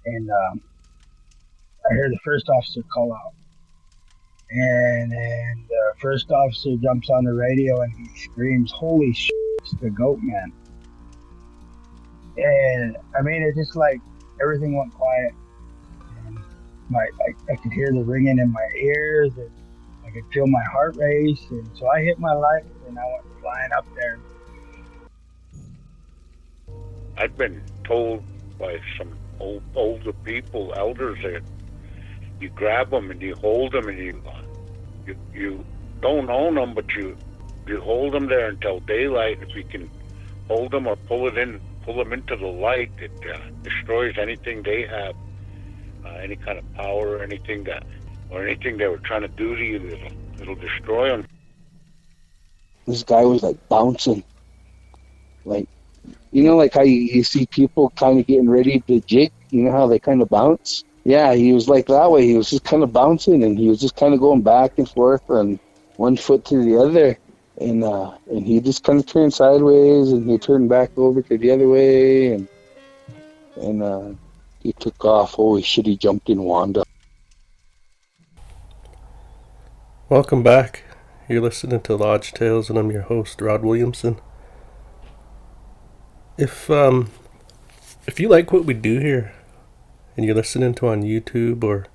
and I hear the first officer call out, and then the first officer jumps on the radio and he screams, "Holy shit, it's the goat man!" And I mean, it just like everything went quiet, and I could hear the ringing in my ears, and I could feel my heart race, and so I hit my light and I went flying up there. I've been told by some older people, elders, that you grab them and you hold them and you don't own them, but you hold them there until daylight. If you can hold them or pull them into the light, it destroys anything they have, any kind of power or anything they were trying to do to you. It'll destroy them. This guy was like bouncing, like, you know, like how you see people kind of getting ready to jig, you know how they kind of bounce? Yeah, he was like that way. He was just kind of bouncing, and he was just kind of going back and forth on one foot to the other. And he just kind of turned sideways, and he turned back over to the other way, and he took off. Holy shit, he jumped in Wanda. Welcome back. You're listening to Lodge Tales, and I'm your host, Rod Williamson. If you like what we do here, and you're listening to on YouTube or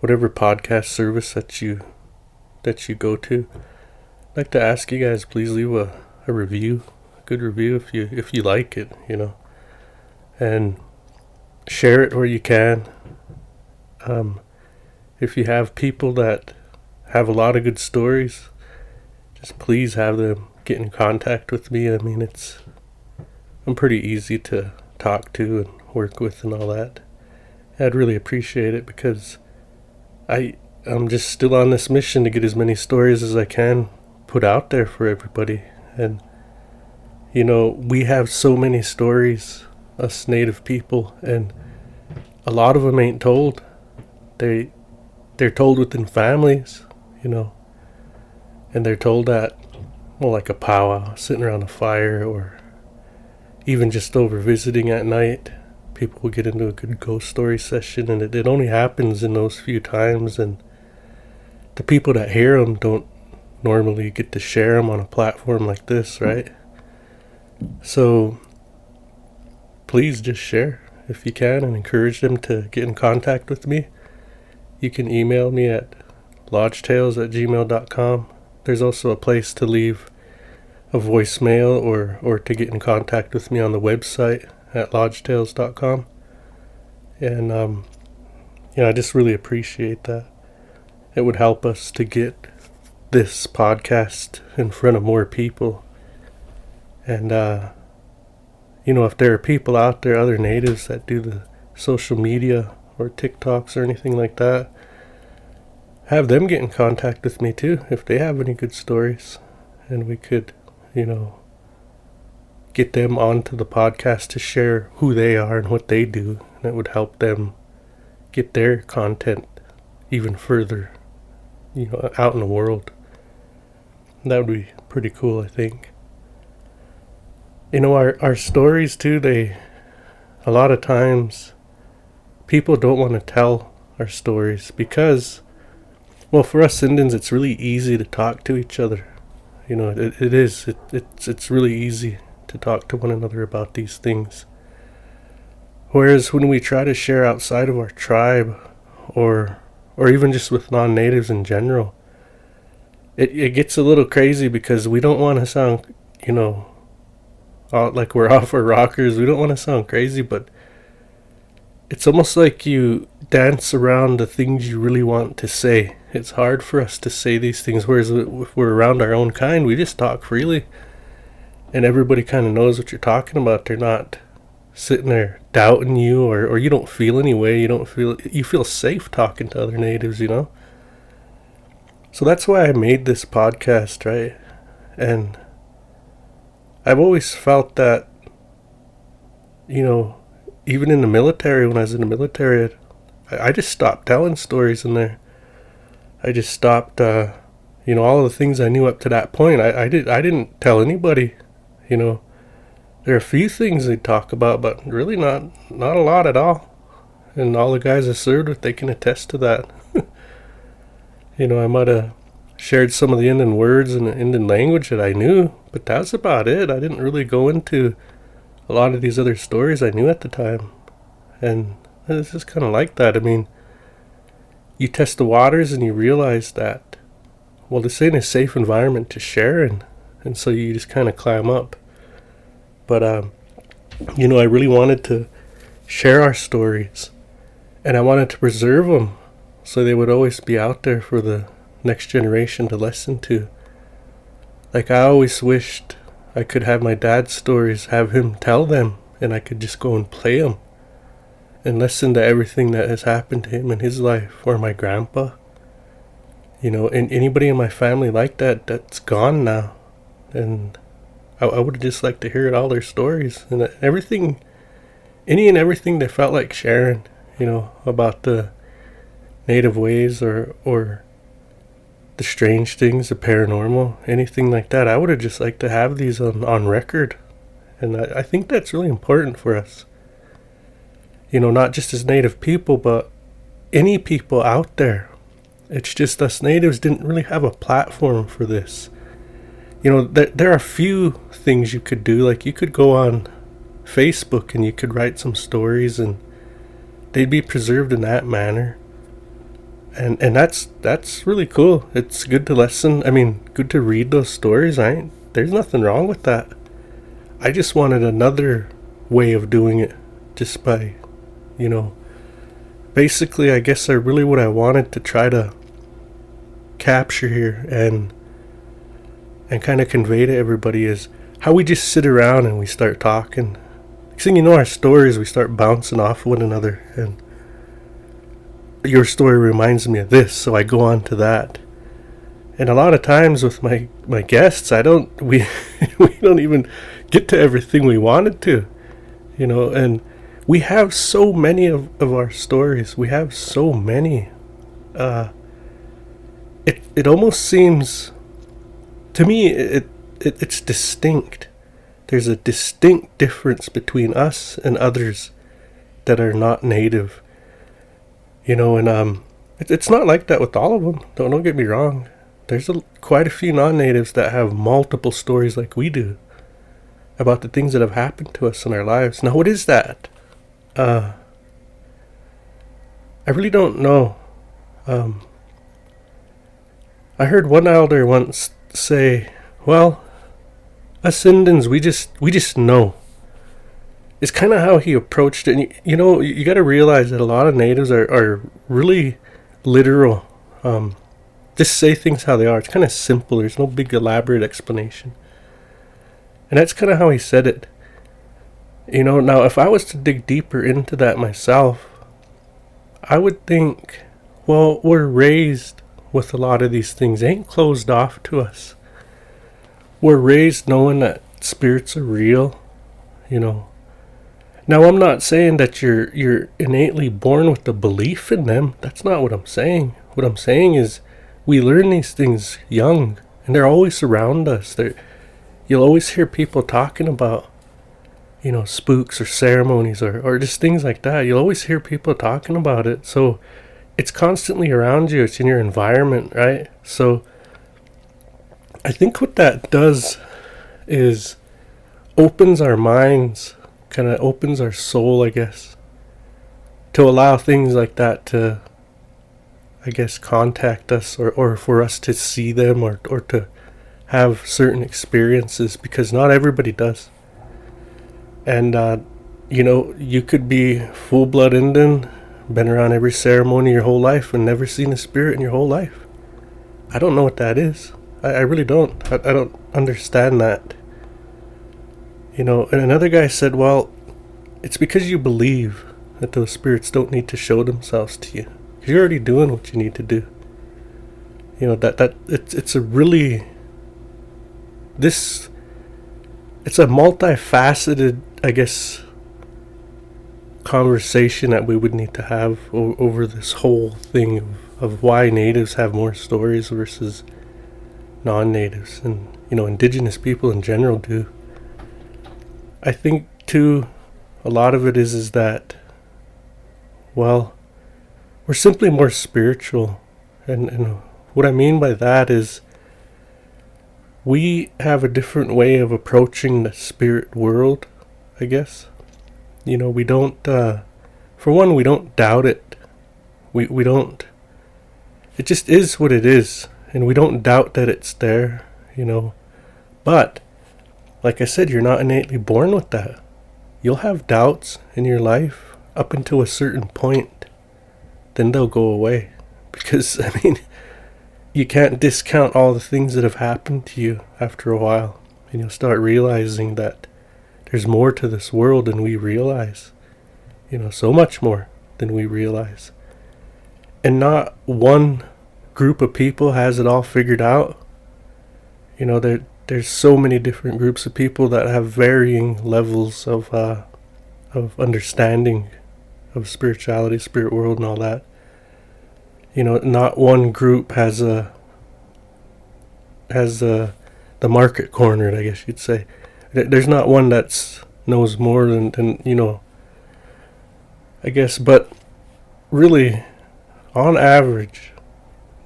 whatever podcast service that you go to, I'd like to ask you guys, please leave a review, a good review if you like it, you know, and share it where you can. If you have people that have a lot of good stories, just please have them get in contact with me. I mean, I'm pretty easy to talk to and work with and all that. I'd really appreciate it because I'm just still on this mission to get as many stories as I can put out there for everybody. And, you know, we have so many stories, us native people, and a lot of them ain't told. They're told within families, you know, and they're told at, well, like a powwow, sitting around a fire, or even just over visiting at night. People will get into a good ghost story session, and it only happens in those few times, and the people that hear them don't normally get to share them on a platform like this, right? So please just share if you can, and encourage them to get in contact with me. You can email me at lodgetales@gmail.com. There's also a place to leave a voicemail or to get in contact with me on the website at lodgetales.com. And I just really appreciate that. It would help us to get this podcast in front of more people. And if there are people out there, other natives that do the social media or TikToks or anything like that, have them get in contact with me too if they have any good stories, and we could, get them onto the podcast to share who they are and what they do, and it would help them get their content even further, out in the world. That would be pretty cool, I think. Our stories too, a lot of times people don't want to tell our stories because, well, for us Indians, it's really easy to talk to each other. It's really easy to talk to one another about these things. Whereas when we try to share outside of our tribe, or even just with non-natives in general, it gets a little crazy because we don't want to sound, like we're off our rockers. We don't want to sound crazy, but it's almost like you dance around the things you really want to say. It's hard for us to say these things, whereas if we're around our own kind, we just talk freely. And everybody kind of knows what you're talking about. They're not sitting there doubting you, or you don't feel any way. You feel safe talking to other natives, So that's why I made this podcast, right? And I've always felt that, even in the military, when I was in the military, I just stopped telling stories in there. I just stopped, all of the things I knew up to that point. I didn't tell anybody, There are a few things they talk about, but really not a lot at all. and all the guys I served with, they can attest to that. I might have shared some of the Indian words and the Indian language that I knew, but that's about it. I didn't really go into a lot of these other stories I knew at the time. And it's just kind of like that. I mean, you test the waters and you realize that, well, this ain't a safe environment to share in. And so you just kind of climb up. But, I really wanted to share our stories. And I wanted to preserve them so they would always be out there for the next generation to listen to. Like, I always wished I could have my dad's stories, have him tell them, and I could just go and play them and listen to everything that has happened to him in his life, or my grandpa. And anybody in my family like that, that's gone now. And I would just like to hear all their stories and everything, any and everything they felt like sharing, about the native ways or the strange things, the paranormal, anything like that. I would have just liked to have these on record. And I think that's really important for us. Not just as Native people, but any people out there. It's just us natives didn't really have a platform for this. There are a few things you could do. Like, you could go on Facebook and you could write some stories and they'd be preserved in that manner. And that's really cool. It's good to listen. I mean, good to read those stories. There's nothing wrong with that. I just wanted another way of doing it, just by, basically, I guess what I wanted to try to capture here and kind of convey to everybody is how we just sit around and we start talking. Next thing you know, our stories, we start bouncing off one another, and your story reminds me of this, so I go on to that. And a lot of times with my guests, we don't even get to everything we wanted to, and we have so many of our stories. We have so many. It almost seems, to me, it's distinct. There's a distinct difference between us and others that are not native. And it's not like that with all of them. Don't get me wrong. There's quite a few non-natives that have multiple stories like we do about the things that have happened to us in our lives. Now, what is that? I really don't know. I heard one elder once say, well, us Indians, we just know. It's kind of how he approached it. And you got to realize that a lot of natives are really literal. Just say things how they are. It's kind of simple. There's no big elaborate explanation. And that's kind of how he said it. Now if I was to dig deeper into that myself, I would think, well, we're raised with a lot of these things. They ain't closed off to us. We're raised knowing that spirits are real, Now, I'm not saying that you're innately born with the belief in them. That's not what I'm saying. What I'm saying is we learn these things young, and they're always around us. You'll always hear people talking about, spooks or ceremonies or just things like that. You'll always hear people talking about it. So it's constantly around you. It's in your environment, right? So I think what that does is opens our minds, kind of opens our soul, I guess, to allow things like that to, I guess, contact us or for us to see them or to have certain experiences, because not everybody does. And, you could be full-blood Indian, been around every ceremony your whole life and never seen a spirit in your whole life. I don't know what that is. I really don't. I don't understand that. And another guy said, well, it's because you believe that those spirits don't need to show themselves to you. You're already doing what you need to do. It's a really, it's a multifaceted, I guess, conversation that we would need to have over this whole thing of why natives have more stories versus non-natives, and indigenous people in general do. I think too, a lot of it is that Well, we're simply more spiritual. And what I mean by that is we have a different way of approaching the spirit world, I guess. We don't, for one, we don't doubt it. We don't, it just is what it is. And we don't doubt that it's there, But, like I said, you're not innately born with that. You'll have doubts in your life up until a certain point. Then they'll go away. Because, you can't discount all the things that have happened to you after a while. And you'll start realizing that there's more to this world than we realize. So much more than we realize. And not one group of people has it all figured out. There's so many different groups of people that have varying levels of understanding of spirituality, spirit world, and all that. Not one group has the market cornered, I guess you'd say. There's not one that knows more than I guess. But really, on average,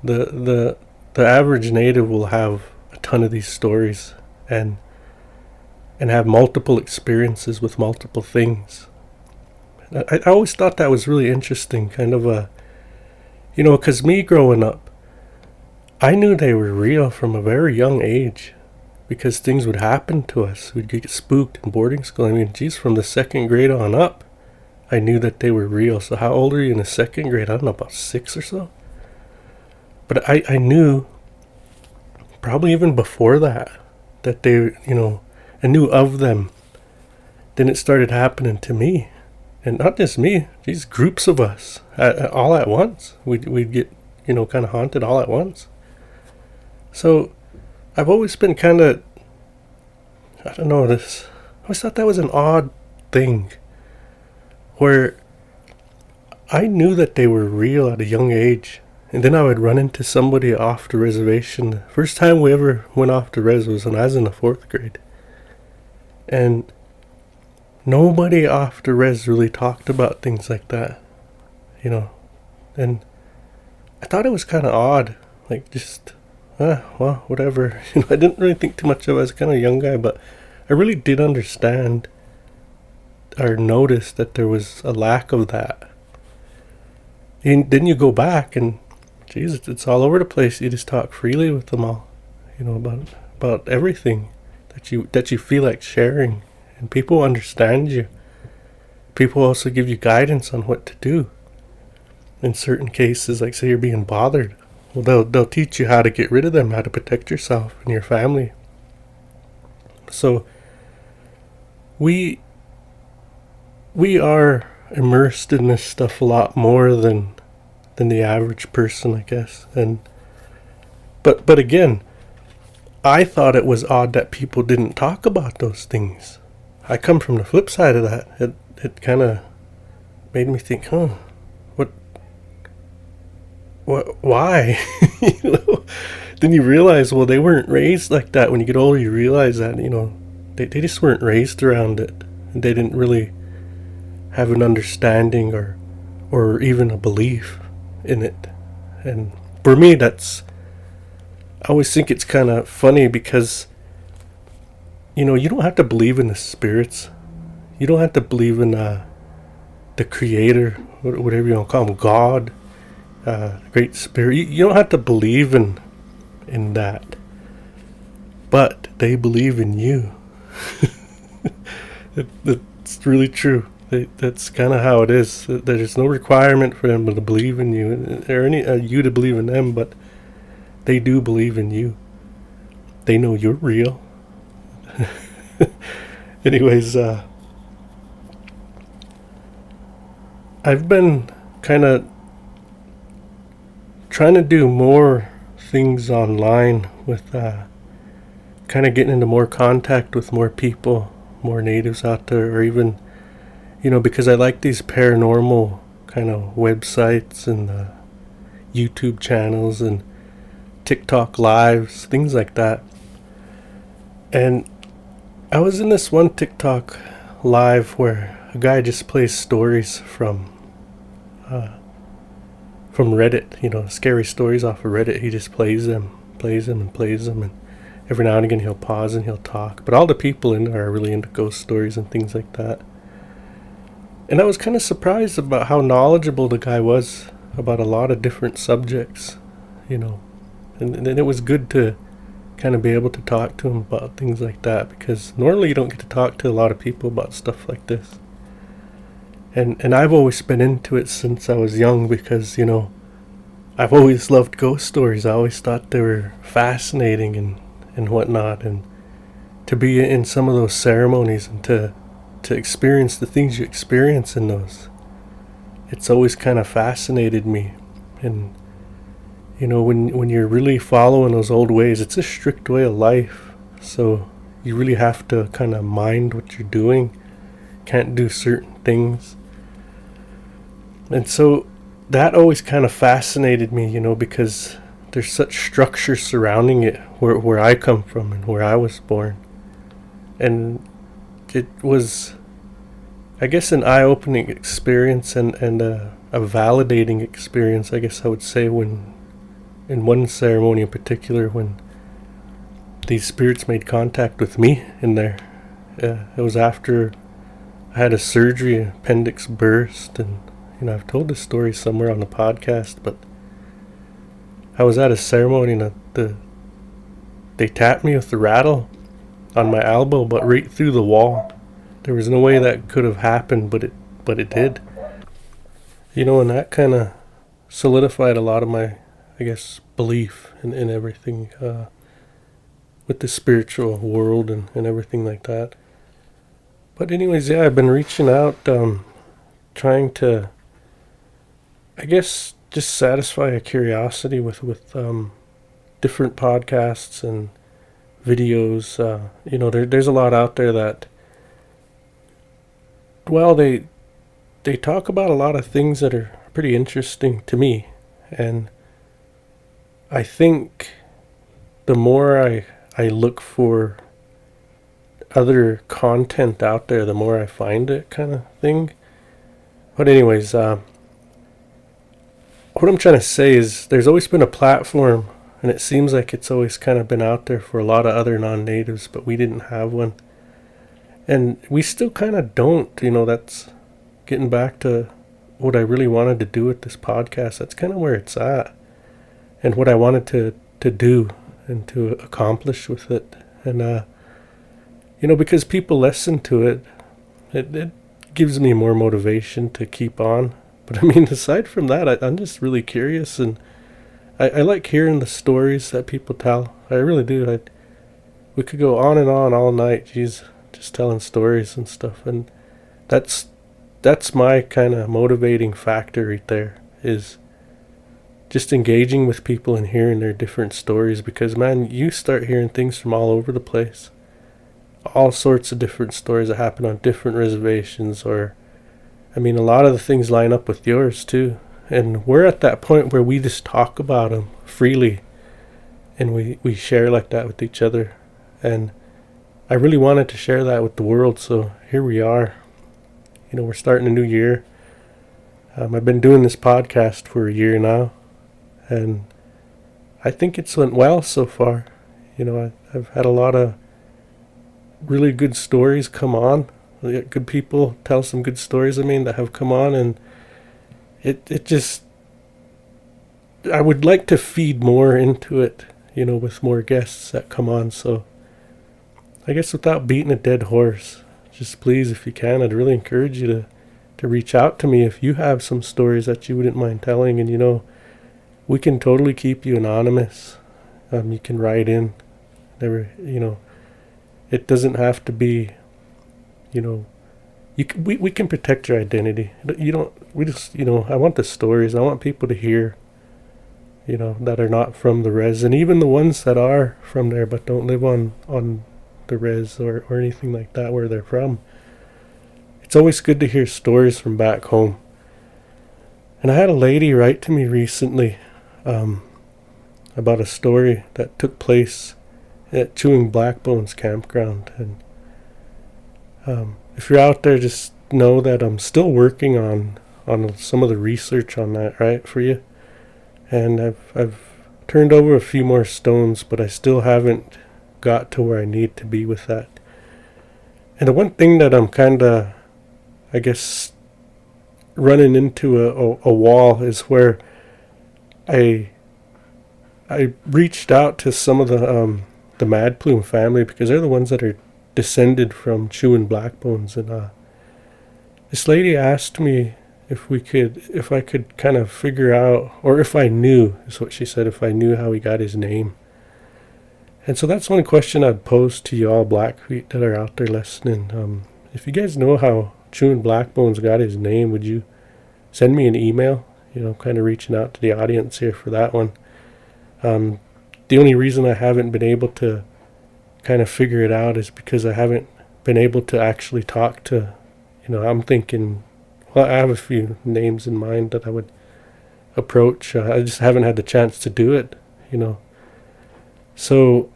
the average native will have a ton of these stories and have multiple experiences with multiple things. I always thought that was really interesting, kind of a, because me growing up, I knew they were real from a very young age because things would happen to us. We'd get spooked in boarding school. From the second grade on up, I knew that they were real. So how old are you in the second grade? I don't know, about 6 or so. But I knew, probably even before that they, I knew of them. Then it started happening to me. And not just me, these groups of us, all at once. We'd get, kind of haunted all at once. So I've always been kind of, I always thought that was an odd thing. Where I knew that they were real at a young age. And then I would run into somebody off the reservation. The first time we ever went off the res was when I was in the 4th grade. And nobody off the res really talked about things like that. And I thought it was kind of odd. Like, just, well, whatever. I didn't really think too much of it. I was kind of a young guy, but I really did understand or notice that there was a lack of that. And then you go back and, Jesus, it's all over the place. You just talk freely with them all, about everything that you feel like sharing, and people understand you. People also give you guidance on what to do. In certain cases, like say you're being bothered, well, they'll teach you how to get rid of them, how to protect yourself and your family. So we are immersed in this stuff a lot more than the average person, I guess. And but again, I thought it was odd that people didn't talk about those things. I come from the flip side of that. It kind of made me think, what, why? Then you realize, well, they weren't raised like that. When you get older, you realize that, they just weren't raised around it. They didn't really have an understanding or even a belief in it. And for me, I always think it's kind of funny because, you don't have to believe in the spirits. You don't have to believe in the creator, whatever you want to call him, God, Great Spirit. You don't have to believe in that. But they believe in you. It's really true. That's kind of how it is. There's no requirement for them to believe in you, or you to believe in them, but they do believe in you. They know you're real. Anyways, I've been kind of trying to do more things online with kind of getting into more contact with more people, more natives out there, or even, because I like these paranormal kind of websites and YouTube channels and TikTok lives, things like that. And I was in this one TikTok live where a guy just plays stories from from Reddit, scary stories off of Reddit. He just plays them, and every now and again he'll pause and he'll talk. But all the people in there are really into ghost stories and things like that. And I was kind of surprised about how knowledgeable the guy was about a lot of different subjects, And it was good to kind of be able to talk to him about things like that, because normally you don't get to talk to a lot of people about stuff like this. And I've always been into it since I was young because, I've always loved ghost stories. I always thought they were fascinating and whatnot. And to be in some of those ceremonies and to experience the things you experience in those, it's always kind of fascinated me. And, when you're really following those old ways, it's a strict way of life. So you really have to kind of mind what you're doing. Can't do certain things. And so that always kind of fascinated me, because there's such structure surrounding it where I come from and where I was born. And it was, I guess, an eye-opening experience and a validating experience, I guess I would say, when in one ceremony in particular, when these spirits made contact with me in there. It was after I had a surgery, appendix burst, and I've told this story somewhere on the podcast, but I was at a ceremony and they tapped me with the rattle on my elbow, but right through the wall. There was no way that could have happened, but it did. And that kind of solidified a lot of my, I guess, belief in everything with the spiritual world and everything like that. But anyways, yeah, I've been reaching out, trying to, I guess, just satisfy a curiosity with different podcasts and videos. There's a lot out there that, well, they talk about a lot of things that are pretty interesting to me. And I think the more I look for other content out there, the more I find it, kind of thing. But anyways, what I'm trying to say is there's always been a platform, and it seems like it's always kind of been out there for a lot of other non-natives, but we didn't have one. And we still kind of don't, that's getting back to what I really wanted to do with this podcast. That's kind of where it's at, and what I wanted to do and to accomplish with it. And, because people listen to it, it gives me more motivation to keep on. But aside from that, I'm just really curious, and I like hearing the stories that people tell. I really do. We could go on and on all night, just telling stories and stuff. And that's my kind of motivating factor right there, is just engaging with people and hearing their different stories. Because, man, you start hearing things from all over the place. All sorts of different stories that happen on different reservations, or a lot of the things line up with yours too. And we're at that point where we just talk about them freely, and we share like that with each other. And I really wanted to share that with the world, so here we are. We're starting a new year. I've been doing this podcast for a year now, and I think it's went well so far. I've had a lot of really good stories come on. Good people tell some good stories, that have come on, and it just, I would like to feed more into it, with more guests that come on. So I guess without beating a dead horse, just please, if you can, I'd really encourage you to reach out to me if you have some stories that you wouldn't mind telling. And we can totally keep you anonymous. You can write in, it doesn't have to be, we can protect your identity. I want the stories. I want people to hear, that are not from the res, and even the ones that are from there but don't live on the res or anything like that where they're from. It's always good to hear stories from back home. And I had a lady write to me recently about a story that took place at Chewing Blackbones campground. And if you're out there, just know that I'm still working on on some of the research on that, right, for you. And I've turned over a few more stones, but I still haven't got to where I need to be with that. And the one thing that I'm kind of, I guess, running into a wall is where I reached out to some of the Mad Plume family, because they're the ones that are descended from chewing black bones. And this lady asked me if I could kind of figure out, or if I knew, is what she said, if I knew how he got his name. And so that's one question I'd pose to you all Blackfeet that are out there listening. If you guys know how Chewing Black Bones got his name, would you send me an email? Kind of reaching out to the audience here for that one. The only reason I haven't been able to kind of figure it out is because I haven't been able to actually talk to, I'm thinking, well, I have a few names in mind that I would approach. I just haven't had the chance to do it, So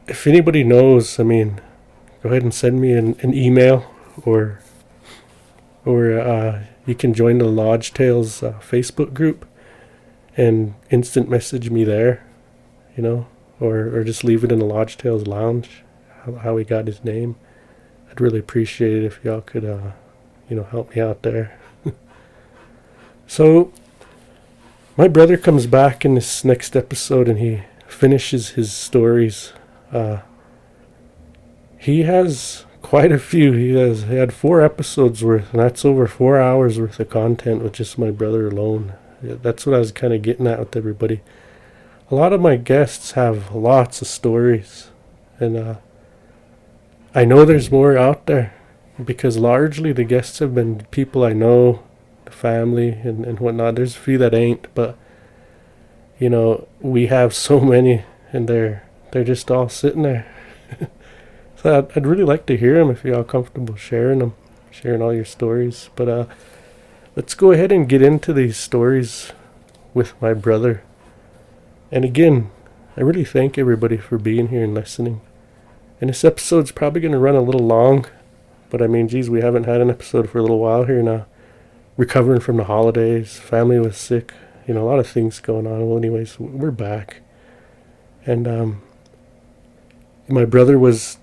if anybody knows, go ahead and send me an email, or you can join the Lodge Tales Facebook group and instant message me there, or just leave it in the Lodge Tales lounge, how he got his name. I'd really appreciate it if y'all could, help me out there. So my brother comes back in this next episode and he finishes his stories. He has quite a few. He had 4 episodes worth, and that's over 4 hours worth of content with just my brother alone. That's what I was kind of getting at with everybody. A lot of my guests have lots of stories, and I know there's more out there, because largely the guests have been people I know, the family and whatnot. There's a few that ain't, but we have so many, and they're just all sitting there. So I'd really like to hear them if you're all comfortable sharing all your stories. But let's go ahead and get into these stories with my brother. And again, I really thank everybody for being here and listening. And this episode's probably going to run a little long, but we haven't had an episode for a little while here now. Recovering from the holidays, family was sick, a lot of things going on. Well, anyways, we're back. And my brother was,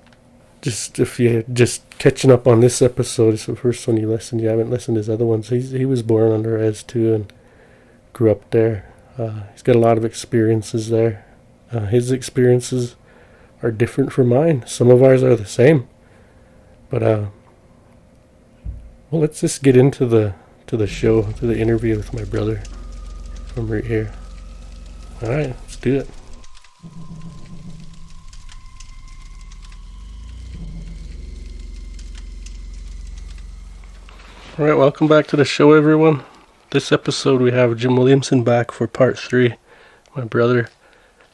if you're just catching up on this episode, it's the first one you listened, you haven't listened to his other ones. He was born under Res too and grew up there. He's got a lot of experiences there. His experiences are different from mine. Some of ours are the same. But well, let's just get into the show, to the interview with my brother from right here. All right, let's do it. All right, welcome back to the show, everyone. This episode we have Jim Williamson back for part 3. My brother,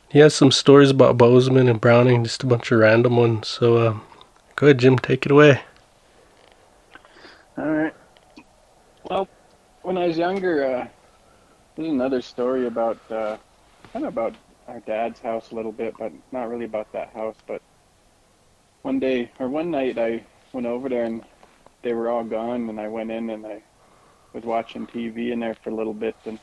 he has some stories about Bozeman and Browning, just a bunch of random ones. So go ahead, Jim, take it away. All right. Well, when I was younger, there's another story about kind of about our dad's house a little bit, but not really about that house. But one night I went over there and they were all gone, and I went in and I was watching TV in there for a little bit and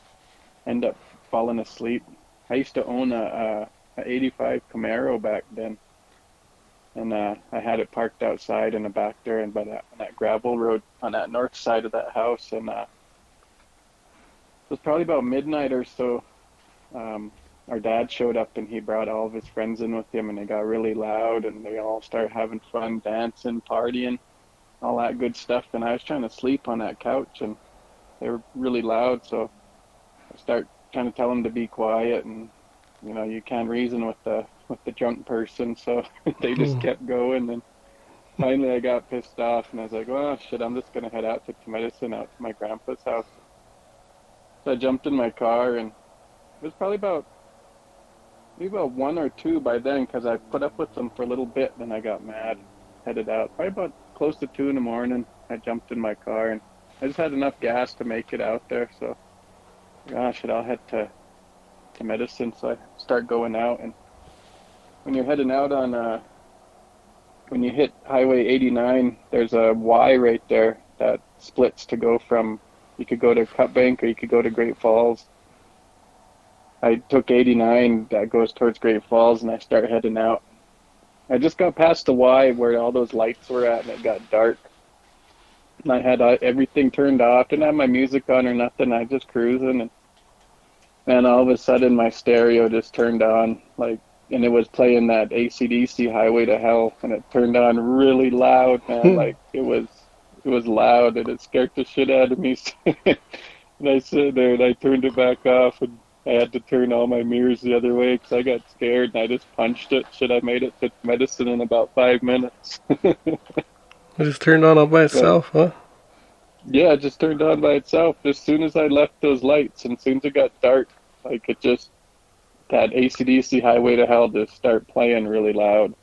ended up falling asleep. I used to own a 85 Camaro back then, and I had it parked outside in the back there and by that gravel road on that north side of that house. And it was probably about midnight or so. Our dad showed up and he brought all of his friends in with him, and they got really loud and they all started having fun, dancing, partying, all that good stuff. And I was trying to sleep on that couch and they were really loud, so I start trying to tell them to be quiet, and you can't reason with the drunk person, so they just kept going. And finally I got pissed off and I was like, well, shit, I'm just gonna head out to medicine, out to my grandpa's house. So I jumped in my car, and it was probably about 1 or 2 by then, because I put up with them for a little bit, then I got mad, headed out. Probably about close to 2 in the morning, I jumped in my car, and I just had enough gas to make it out there. So, gosh, I'll head to medicine. So I start going out, and when you're heading out on, when you hit Highway 89, there's a Y right there that splits to go from You could go to Cut Bank or you could go to Great Falls. I took 89 that goes towards Great Falls, and I start heading out. I just got past the Y where all those lights were at, and it got dark. And I had everything turned off. Didn't have my music on or nothing. I was just cruising, and all of a sudden my stereo just turned on, like, and it was playing that AC/DC Highway to Hell, and it turned on really loud, man. Like it was loud, and it scared the shit out of me. And I sat there and I turned it back off, and I had to turn all my mirrors the other way because I got scared, and I just punched it. Shit, I made it to medicine in about 5 minutes. It just turned on all by itself, huh? Yeah, it just turned on by itself. As soon as I left those lights, and as soon as it got dark, like it just, that AC/DC Highway to Hell just start playing really loud.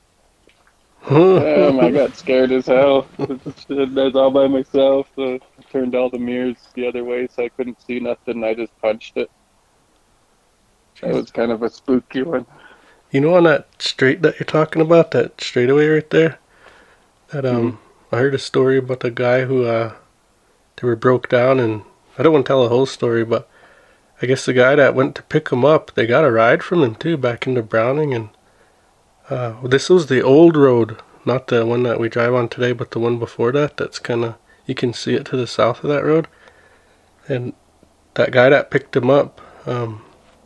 Damn, I got scared as hell. I was all by myself. So I turned all the mirrors the other way so I couldn't see nothing. I just punched it. That was kind of a spooky one. You know, on that straight that you're talking about, that straightaway right there, that I heard a story about the guy who they were broke down, and I don't want to tell the whole story, but I guess the guy that went to pick him up, they got a ride from him too back into Browning, and this was the old road, not the one that we drive on today, but the one before that. That's kind of, you can see it to the south of that road. And that guy that picked him up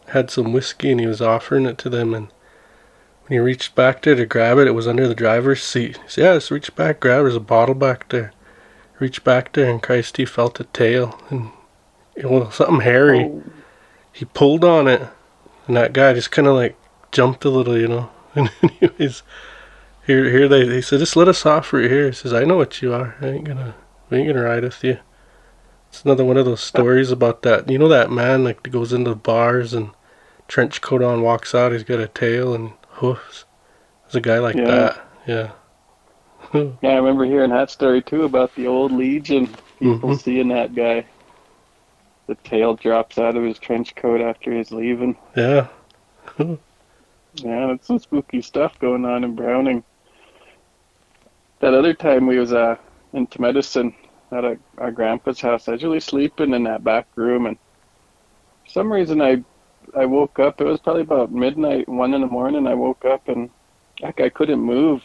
had some whiskey, and he was offering it to them, and when he reached back there to grab it, it was under the driver's seat. He said, yeah, just reach back, grab, there's a bottle back there. Reached back there, and Christ, he felt a tail, and something hairy. Oh. He pulled on it, and that guy just kind of like jumped a little, you know. And anyways, here they said, just let us offer it here. He says, I know what you are. We ain't gonna ride with you. It's another one of those stories about that. You know that man like that goes into bars and trench coat on, walks out. He's got a tail and hoofs. There's a guy like that. Yeah. Yeah, I remember hearing that story too about the old Legion. People seeing that guy. The tail drops out of his trench coat after he's leaving. Yeah. Yeah, that's some spooky stuff going on in Browning. That other time we was into medicine at our grandpa's house, I was really sleeping in that back room, and for some reason I woke up. It was probably about midnight, 1 in the morning. I woke up and like I couldn't move.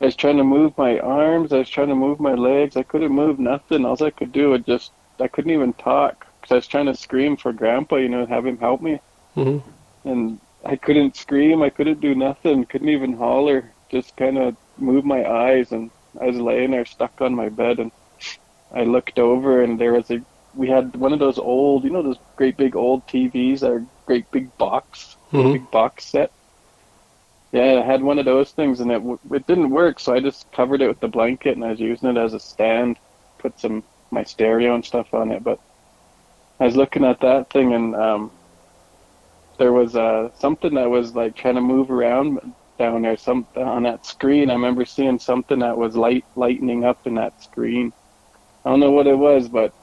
I was trying to move my arms. I was trying to move my legs. I couldn't move nothing. All I could do was just, I couldn't even talk because I was trying to scream for Grandpa, you know, have him help me. And I couldn't scream. I couldn't do nothing. Couldn't even holler. Just kind of move my eyes. And I was laying there stuck on my bed. And I looked over, and we had one of those old, you know, those great big old TVs, that great big box, big box set. Yeah, I had one of those things, and it didn't work, so I just covered it with the blanket, and I was using it as a stand, put my stereo and stuff on it. But I was looking at that thing, and there was something that was like trying to move around down there. On that screen, I remember seeing something that was lightening up in that screen. I don't know what it was, but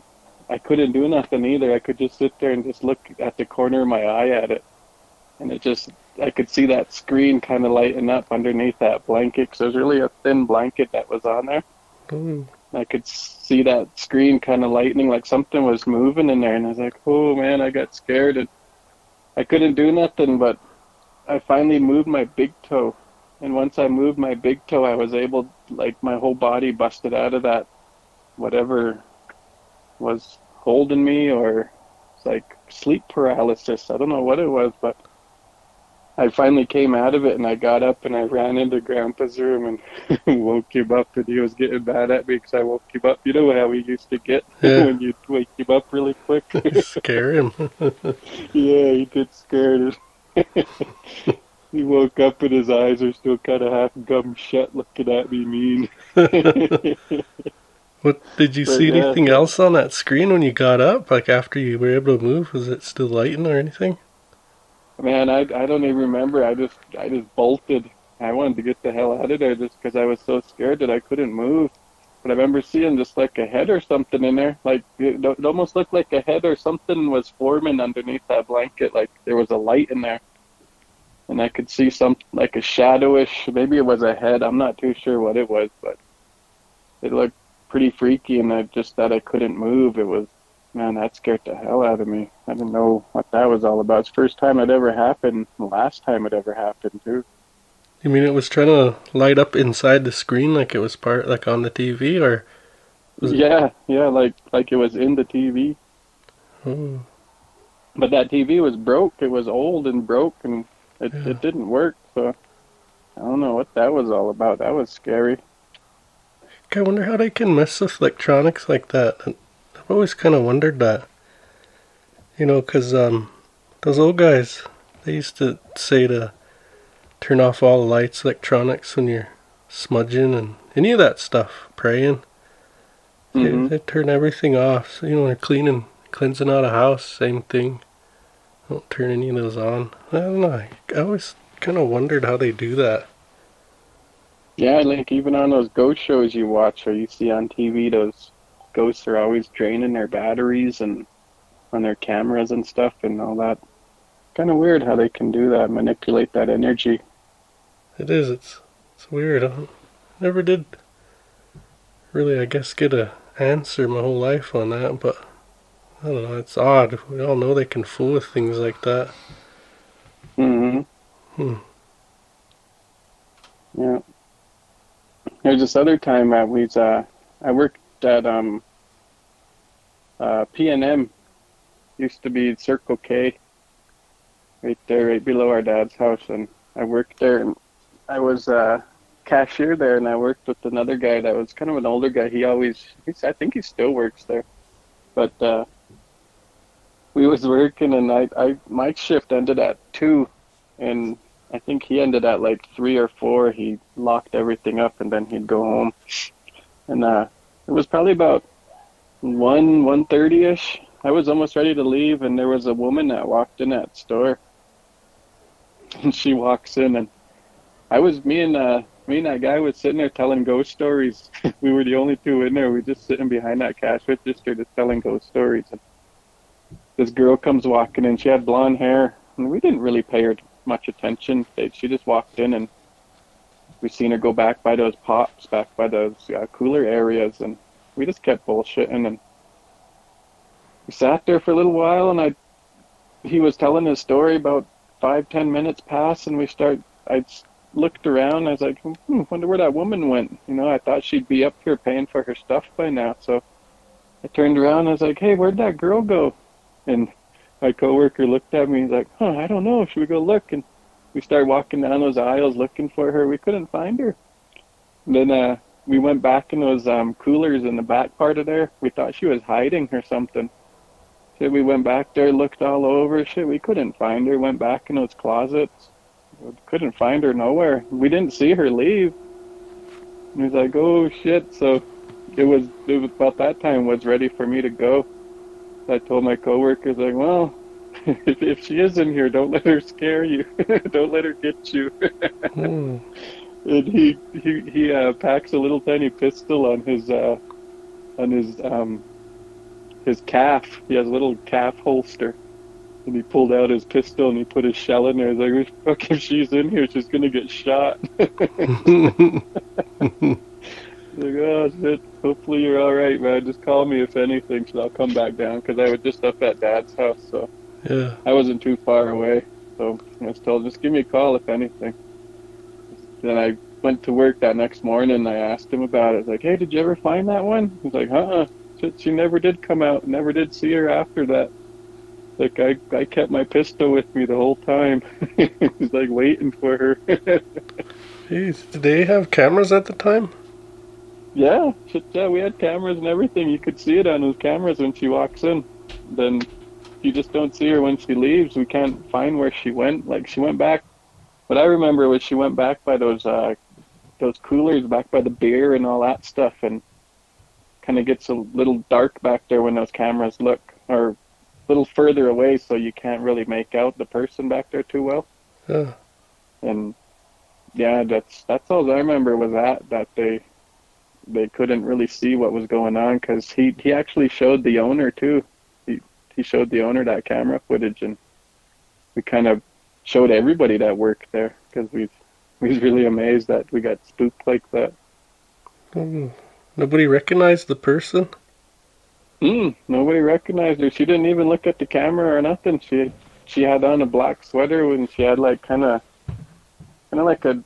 I couldn't do nothing either. I could just sit there and just look at the corner of my eye at it, and I could see that screen kind of lighten up underneath that blanket, because there's really a thin blanket that was on there. I could see that screen kind of lightening, like something was moving in there, and I was like, oh man, I got scared, and I couldn't do nothing, but I finally moved my big toe, and once I moved my big toe, I was able, like my whole body busted out of that, whatever was holding me, or it's like sleep paralysis. I don't know what it was, but I finally came out of it, and I got up and I ran into Grandpa's room and woke him up, and he was getting mad at me because I woke him up. You know how he used to get when you wake him up really quick? Scare him. Yeah, he gets scared. He woke up and his eyes are still kind of half gummed shut, looking at me mean. What, did you see anything else on that screen when you got up? Like after you were able to move, was it still lighting or anything? Man, I don't even remember. I just bolted. I wanted to get the hell out of there just because I was so scared that I couldn't move. But I remember seeing just like a head or something in there. Like it almost looked like a head or something was forming underneath that blanket. Like there was a light in there. And I could see something like a shadowish, maybe it was a head. I'm not too sure what it was, but it looked pretty freaky, and I just that I couldn't move. It was, man, that scared the hell out of me. I didn't know what that was all about. It's the first time it ever happened, the last time it ever happened too. You mean it was trying to light up inside the screen like it was part, like on the TV, or? Yeah, like it was in the TV. Oh. But that TV was broke. It was old and broke, and it didn't work. So I don't know what that was all about. That was scary. I wonder how they can mess with electronics like that. I've always kind of wondered that. You know, because those old guys, they used to say to turn off all the lights, electronics when you're smudging and any of that stuff, praying. Mm-hmm. They turn everything off. So, you know, when you're cleansing out a house, same thing. Don't turn any of those on. I don't know. I always kind of wondered how they do that. Yeah, like even on those ghost shows you watch or you see on TV, those ghosts are always draining their batteries and on their cameras and stuff and all that. Kind of weird how they can do that, manipulate that energy. It is. It's weird. I never did really, I guess, get a answer my whole life on that, but I don't know. It's odd. We all know they can fool with things like that. Mm-hmm. Yeah. There's this other time I worked at P&M, used to be Circle K, right there, right below our dad's house, and I worked there, and I was a cashier there, and I worked with another guy that was kind of an older guy. I think he still works there, but we was working, and my shift ended at 2, and I think he ended at like 3 or 4. He locked everything up, and then he'd go home. And it was probably about 1:30ish. I was almost ready to leave, and there was a woman that walked in that store. And she walks in, and me and that guy was sitting there telling ghost stories. We were the only two in there. We were just sitting behind that cash register just telling ghost stories. And this girl comes walking in. She had blonde hair, and we didn't really pay her much attention. She just walked in, and we seen her go back by those pops, back by those cooler areas, and we just kept bullshitting, and we sat there for a little while, and he was telling his story. About 5-10 minutes passed, and I looked around, I was like, wonder where that woman went. You know, I thought she'd be up here paying for her stuff by now, so I turned around, and I was like, hey, where'd that girl go? And my coworker looked at me, he's like, I don't know, should we go look? And we started walking down those aisles looking for her. We couldn't find her. And then we went back in those coolers in the back part of there. We thought she was hiding or something. So we went back there, looked all over. Shit, we couldn't find her. Went back in those closets. Couldn't find her nowhere. We didn't see her leave. And he's like, oh shit. So it was about that time was ready for me to go. I told my coworkers, like, well, if she is in here, don't let her scare you. Don't let her get you. And he packs a little tiny pistol on his calf. He has a little calf holster, and he pulled out his pistol and he put his shell in there. He's like, fuck, if she's in here, she's gonna get shot. Like, oh shit, hopefully you're alright, man. Just call me if anything, so I'll come back down, because I was just up at Dad's house, so yeah, I wasn't too far away. So I was told, just give me a call if anything. Then I went to work that next morning, and I asked him about it. I was like, hey, did you ever find that one? He's like, she never did come out, never did see her after that. Like, I kept my pistol with me the whole time. He's like waiting for her. Jeez, did they have cameras at the time? Yeah, we had cameras and everything. You could see it on those cameras when she walks in. Then you just don't see her when she leaves. We can't find where she went. Like, she went back. What I remember was she went back by those coolers, back by the beer and all that stuff, and kind of gets a little dark back there when those cameras look, or a little further away, so you can't really make out the person back there too well. Yeah. And yeah, that's all I remember was that they couldn't really see what was going on, because he actually showed the owner too. He showed the owner that camera footage, and we kind of showed everybody that worked there, because we was really amazed that we got spooked like that. And Nobody recognized the person? Nobody recognized her. She didn't even look at the camera or nothing. She had on a black sweater and she had like kind of like a,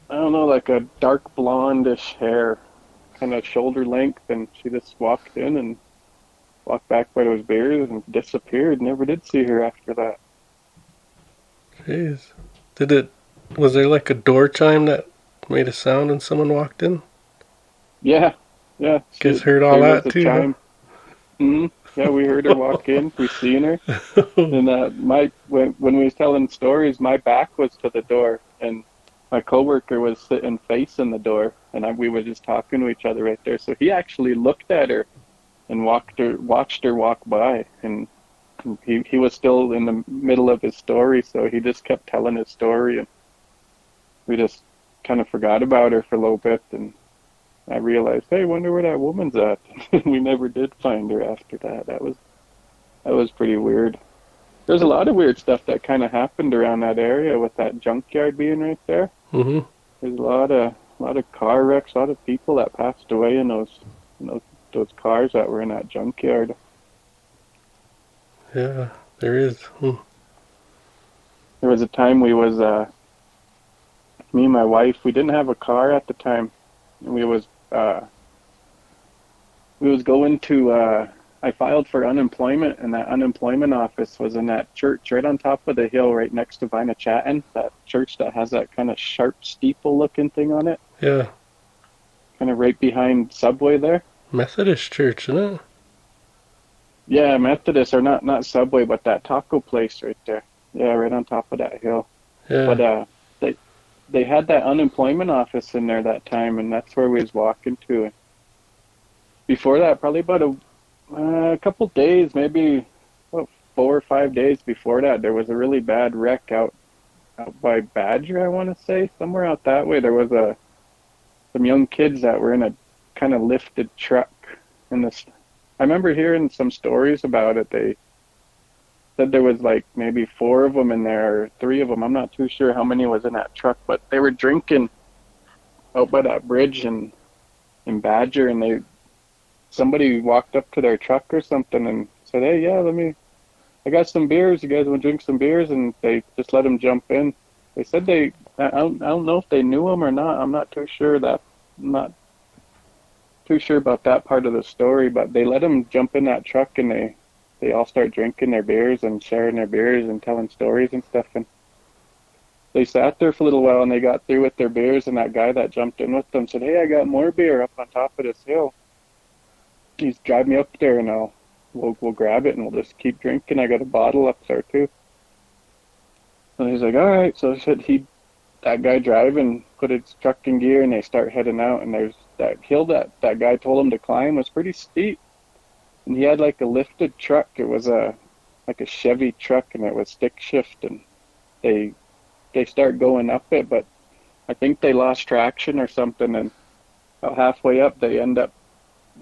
I don't know, like a dark blondish hair, kind of shoulder length, and she just walked in and walked back by those bears and disappeared. Never did see her after that. Jeez. Was there like a door chime that made a sound when someone walked in? Yeah. Guys heard all there was that a too, chime. Yeah, we heard her walk in. We seen her. And when we was telling stories, my back was to the door, and my coworker was sitting facing the door, and we were just talking to each other right there. So he actually looked at her and watched her walk by, and he was still in the middle of his story, so he just kept telling his story, and we just kind of forgot about her for a little bit, and I realized, hey, wonder where that woman's at. We never did find her after that. That was pretty weird. There's a lot of weird stuff that kind of happened around that area with that junkyard being right there. Mm-hmm. There's a lot of car wrecks, a lot of people that passed away in those cars that were in that junkyard. Yeah, there is. There was a time me and my wife, we didn't have a car at the time. And we was going to, I filed for unemployment, and that unemployment office was in that church right on top of the hill right next to Vinachatton, that church that has that kind of sharp steeple looking thing on it. Yeah. Kind of right behind Subway there. Methodist church, isn't it? Yeah, Methodist, or not Subway, but that taco place right there. Yeah, right on top of that hill. Yeah. But they had that unemployment office in there that time, and that's where we was walking to. Before that, probably about a couple days, maybe 4 or 5 days before that, there was a really bad wreck out by Badger, I want to say, somewhere out that way. There was some young kids that were in a kind of lifted truck. I remember hearing some stories about it. They said there was like maybe 4 of them in there, or 3 of them. I'm not too sure how many was in that truck, but they were drinking out by that bridge in Badger, and somebody walked up to their truck or something and said, hey, yeah, I got some beers. You guys want to drink some beers? And they just let them jump in. They said I don't know if they knew them or not. I'm not too sure about that part of the story, but they let them jump in that truck, and they all start drinking their beers and sharing their beers and telling stories and stuff. And they sat there for a little while, and they got through with their beers, and that guy that jumped in with them said, hey, I got more beer up on top of this hill. He's drive me up there, and we'll grab it, and we'll just keep drinking. I got a bottle up there too. And he's like, all right. So that guy driving put his truck in gear, and they start heading out, and there's that hill that guy told him to climb was pretty steep. And he had like a lifted truck. It was like a Chevy truck, and it was stick shift, and they start going up it, but I think they lost traction or something, and about halfway up they end up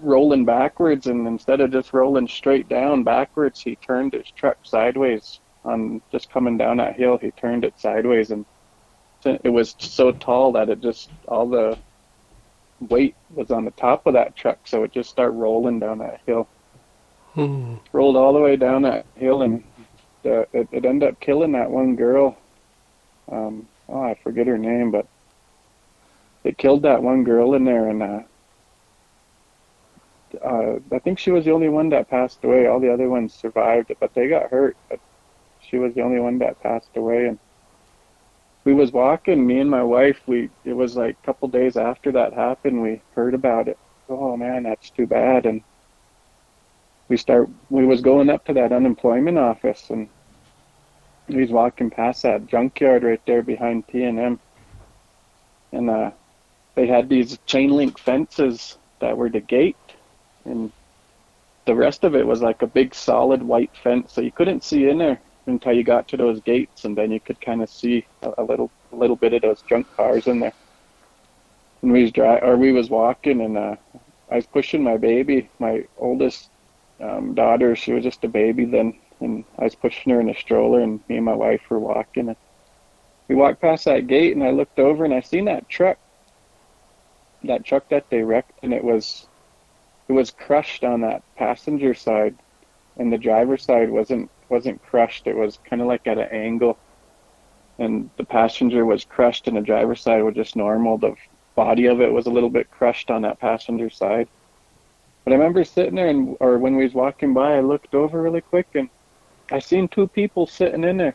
rolling backwards, and instead of just rolling straight down backwards, he turned his truck sideways on just coming down that hill. He turned it sideways, and it was so tall that it just, all the weight was on the top of that truck, so it just started rolling down that hill. Rolled all the way down that hill, and it ended up killing that one girl. I forget her name, but it killed that one girl in there, and I think she was the only one that passed away. All the other ones survived, but they got hurt. But she was the only one that passed away. And we was walking, me and my wife. It was like a couple days after that happened. We heard about it. Oh man, that's too bad. And we was going up to that unemployment office, and we was walking past that junkyard right there behind P&M, and they had these chain link fences that were the gate, and the rest of it was like a big solid white fence, so you couldn't see in there until you got to those gates, and then you could kind of see a little bit of those junk cars in there. And we was walking, and I was pushing my baby, my oldest daughter. She was just a baby then, and I was pushing her in a stroller, and me and my wife were walking, and we walked past that gate, and I looked over, and I seen that truck that truck that they wrecked, and it was crushed on that passenger side, and the driver's side wasn't crushed. It was kind of like at an angle, and the passenger was crushed, and the driver's side was just normal. The body of it was a little bit crushed on that passenger side. But I remember sitting there, or when we was walking by, I looked over really quick, and I seen two people sitting in there.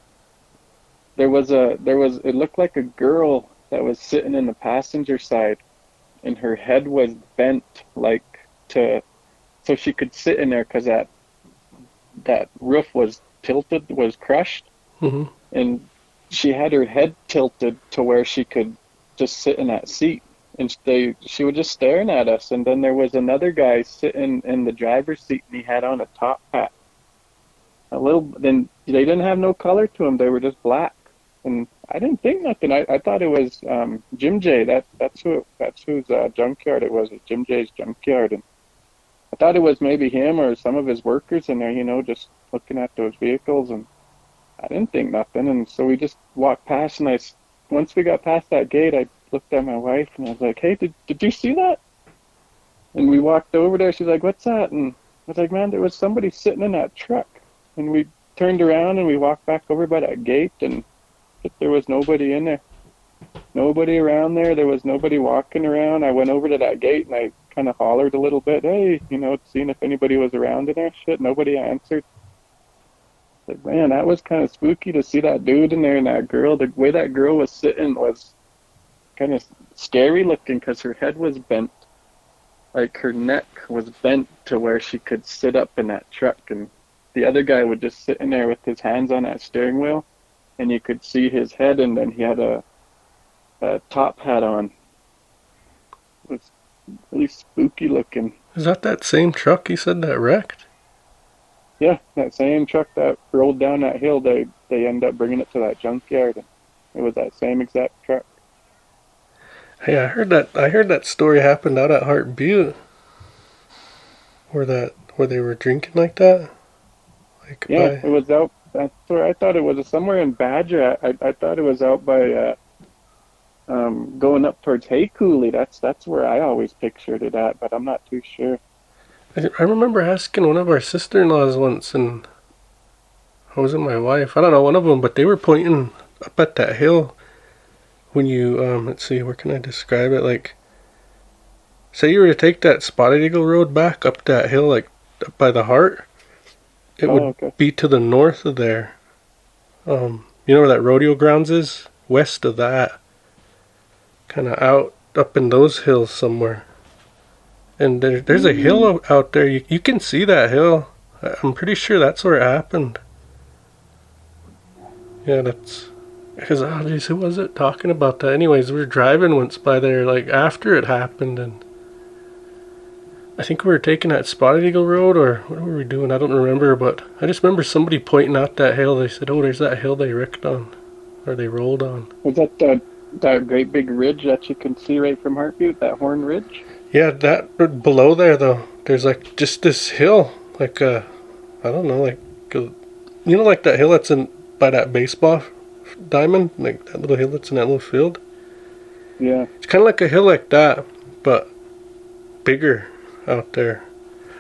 It looked like a girl that was sitting in the passenger side, and her head was bent so she could sit in there, because that roof was tilted, was crushed, and she had her head tilted to where she could just sit in that seat, and she was just staring at us. And then there was another guy sitting in the driver's seat, and he had on a top hat. Then they didn't have no color to them; they were just black. And I didn't think nothing. I thought it was Jim J. That's whose junkyard it was. It's Jim J's junkyard, and I thought it was maybe him or some of his workers in there, just looking at those vehicles. And I didn't think nothing. And so we just walked past, and once we got past that gate, I looked at my wife and I was like, "Hey, did you see that?" And we walked over there. She's like, "What's that?" And I was like, "Man, there was somebody sitting in that truck." And we turned around and we walked back over by that gate, and there was nobody in there. Nobody around there. There was nobody walking around. I went over to that gate and I kind of hollered a little bit, "Hey," seeing if anybody was around in there. Shit, nobody answered. Like, man, that was kind of spooky to see that dude in there and that girl. The way that girl was sitting was kind of scary looking, because her head was bent. Like, her neck was bent to where she could sit up in that truck. And the other guy would just sit in there with his hands on that steering wheel, and you could see his head, and then he had a top hat on. It was really spooky looking. Is that same truck you said that wrecked? Yeah, that same truck that rolled down that hill, they ended up bringing it to that junkyard. And it was that same exact truck. Hey, I heard that story happened out at Heart Butte, where they were drinking like that. It was out. That's where I thought it was, somewhere in Badger. I thought it was out by going up towards Haycooley. That's where I always pictured it at, but I'm not too sure. I remember asking one of our sister-in-laws once, and I was with my wife. I don't know, one of them, but they were pointing up at that hill. When you let's see, where can I describe it? Like, say you were to take that Spotted Eagle Road back up that hill, like up by the Heart. It would be to the north of there. You know where that rodeo grounds is? West of that. Kind of out up in those hills somewhere. And there's a hill out there. You can see that hill. I'm pretty sure that's where it happened. Yeah, that's... Because, oh geez, who was it talking about that? Anyways, we were driving once by there, like, after it happened, and I think we were taking that Spotted Eagle Road, or what were we doing? I don't remember, but I just remember somebody pointing out that hill. They said, "Oh, there's that hill they wrecked on, or they rolled on." Was that that great big ridge that you can see right from Heart Butte, that Horn Ridge? Yeah, that below there, though, there's like just this hill, like I don't know, like like that hill that's in by that baseball diamond, like that little hill that's in that little field. Yeah, it's kind of like a hill like that, but bigger out there.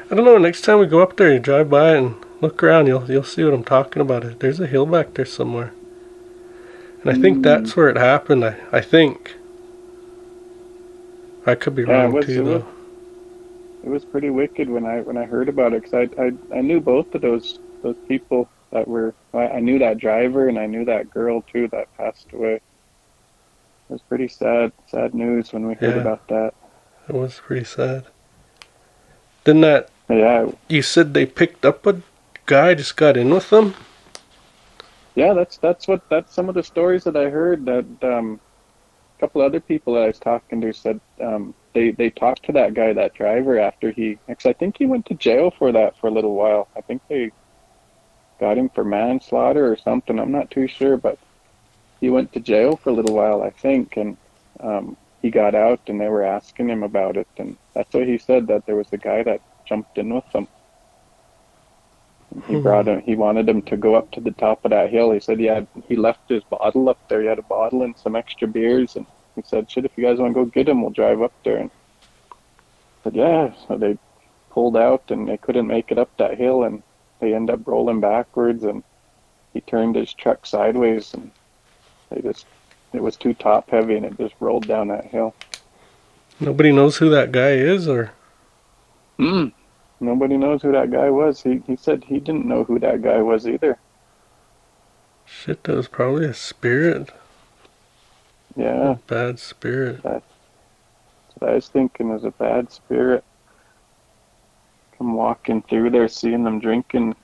I don't know. Next time we go up there, you drive by and look around, you'll see what I'm talking about. There's a hill back there somewhere, and I think that's where it happened. I think. I could be wrong too, though. It was pretty wicked when I heard about it, because I knew both of those people that were. I knew that driver, and I knew that girl too that passed away. It was pretty sad news when we heard about that. It was pretty sad. Then that... Yeah. You said they picked up a guy, just got in with them? Yeah, that's some of the stories that I heard. That a couple other people that I was talking to said they talked to that guy, that driver, after because I think he went to jail for that for a little while. I think they got him for manslaughter or something. I'm not too sure, but he went to jail for a little while, I think, and he got out, and they were asking him about it, and that's what he said, that there was a guy that jumped in with them. He brought him. He wanted him to go up to the top of that hill. He said he left his bottle up there. He had a bottle and some extra beers, and he said, shit, if you guys want to go get him, we'll drive up there. And I said, yeah. So they pulled out, and they couldn't make it up that hill, and they end up rolling backwards, and he turned his truck sideways, and it was too top heavy, and it just rolled down that hill. Nobody knows who that guy is, or? Nobody knows who that guy was. He said he didn't know who that guy was either. Shit, that was probably a spirit. Yeah. A bad spirit. That's what I was thinking, was a bad spirit. Come walking through there, seeing them drinking.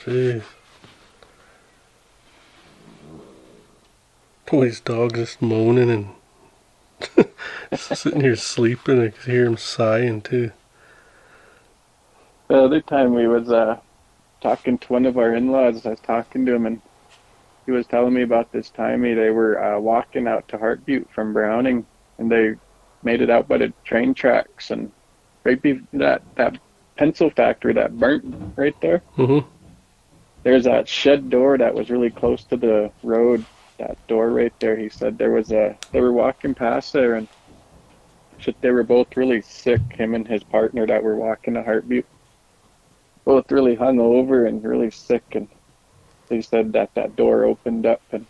Jeez. His dog just moaning and sitting here sleeping. I could hear him sighing too. The other time we was talking to one of our in-laws, I was talking to him, and he was telling me about this time they were walking out to Heart Butte from Browning, and they made it out by the train tracks, and right that pencil factory that burnt right there. Mm-hmm. There's that shed door that was really close to the road. That door right there, he said they were walking past there, and shit, they were both really sick, him and his partner that were walking to Heart Butte. Both really hung over and really sick, and they said that door opened up, and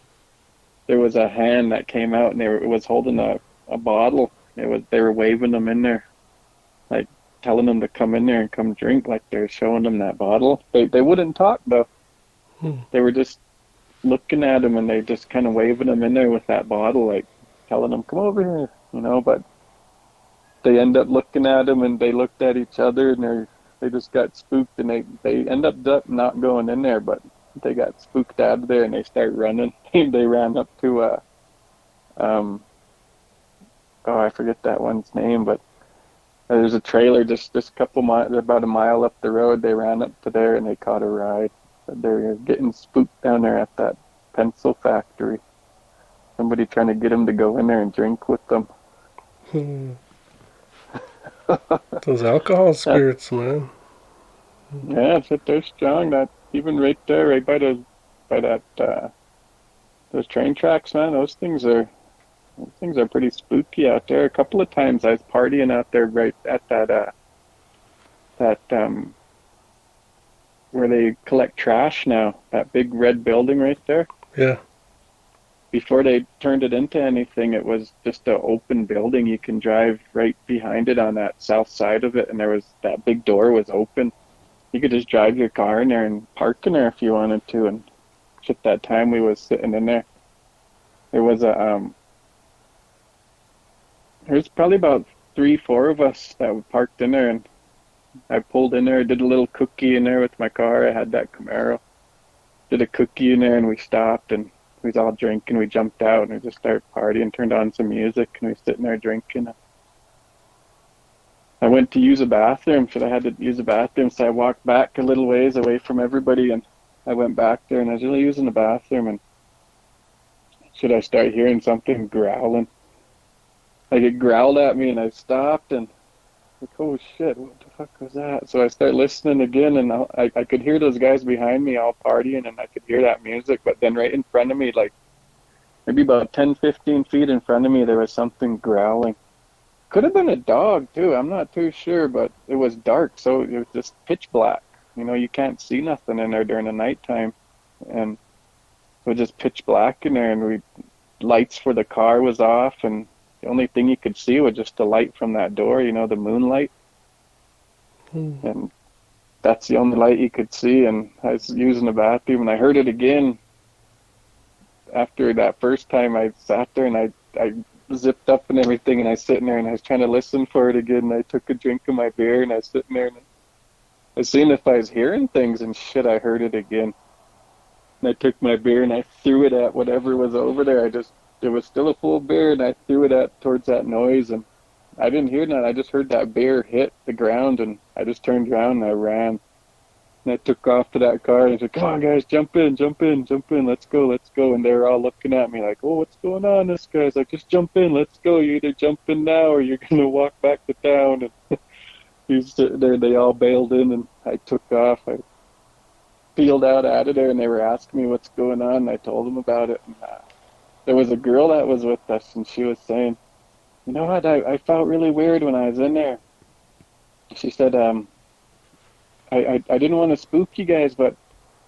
there was a hand that came out, and it was holding a bottle. They were waving them in there, like telling them to come in there and come drink, like they're showing them that bottle. They wouldn't talk though. They were just looking at him, and they just kind of waving him in there with that bottle, like telling him, come over here, but they end up looking at him, and they looked at each other, and they just got spooked, and they end up not going in there, but they got spooked out of there, and they start running. They ran up to I forget that one's name, but there's a trailer just a couple miles, about a mile up the road. They ran up to there, and they caught a ride. They're getting spooked down there at that pencil factory. Somebody trying to get them to go in there and drink with them. Those alcohol spirits, man. Yeah, they're strong. That even right there, right by that those train tracks, man. Those things are pretty spooky out there. A couple of times I was partying out there right at that where they collect trash now, that big red building right there. Yeah. Before they turned it into anything, it was just an open building. You can drive right behind it on that south side of it, and that big door was open. You could just drive your car in there and park in there if you wanted to. And at that time we was sitting in there, there was there's probably about 3-4 of us that were parked in there, and I pulled in there, did a little cookie in there with my car. I had that Camaro. Did a cookie in there, and we stopped, and we was all drinking. We jumped out, and we just started partying, turned on some music, and we was sitting there drinking. I went to use a bathroom, so I had to use a bathroom, so I walked back a little ways away from everybody, and I went back there, and I was really using the bathroom, and should I start hearing something growling? Like it growled at me, and I stopped, and like, oh shit, what the fuck was that? So I started listening again, and I could hear those guys behind me all partying, and I could hear that music, but then right in front of me, like maybe about 10-15 feet in front of me, there was something growling. Could have been a dog too, I'm not too sure, but it was dark, so it was just pitch black. You can't see nothing in there during the nighttime, and it was just pitch black in there, and lights for the car was off, and the only thing you could see was just the light from that door, the moonlight. And that's the only light you could see. And I was using the bathroom, and I heard it again. After that first time, I sat there, and I zipped up and everything, and I was sitting there, and I was trying to listen for it again. And I took a drink of my beer, and I was sitting there, and I was seeing if I was hearing things, and shit, I heard it again. And I took my beer, and I threw it at whatever was over there. It was still a full beer, and I threw it towards that noise, and I didn't hear that. I just heard that beer hit the ground, and I just turned around and I ran. And I took off to that car, and I said, come on, guys, jump in, let's go. And they were all looking at me like, oh, what's going on? This guy's like, just jump in, let's go. You either jump in now or you're going to walk back to town. And he's sitting there, they all bailed in, and I took off. I peeled out of there, and they were asking me what's going on, and I told them about it. And there was a girl that was with us, and she was saying, you know what, I felt really weird when I was in there. She said, I didn't want to spook you guys, but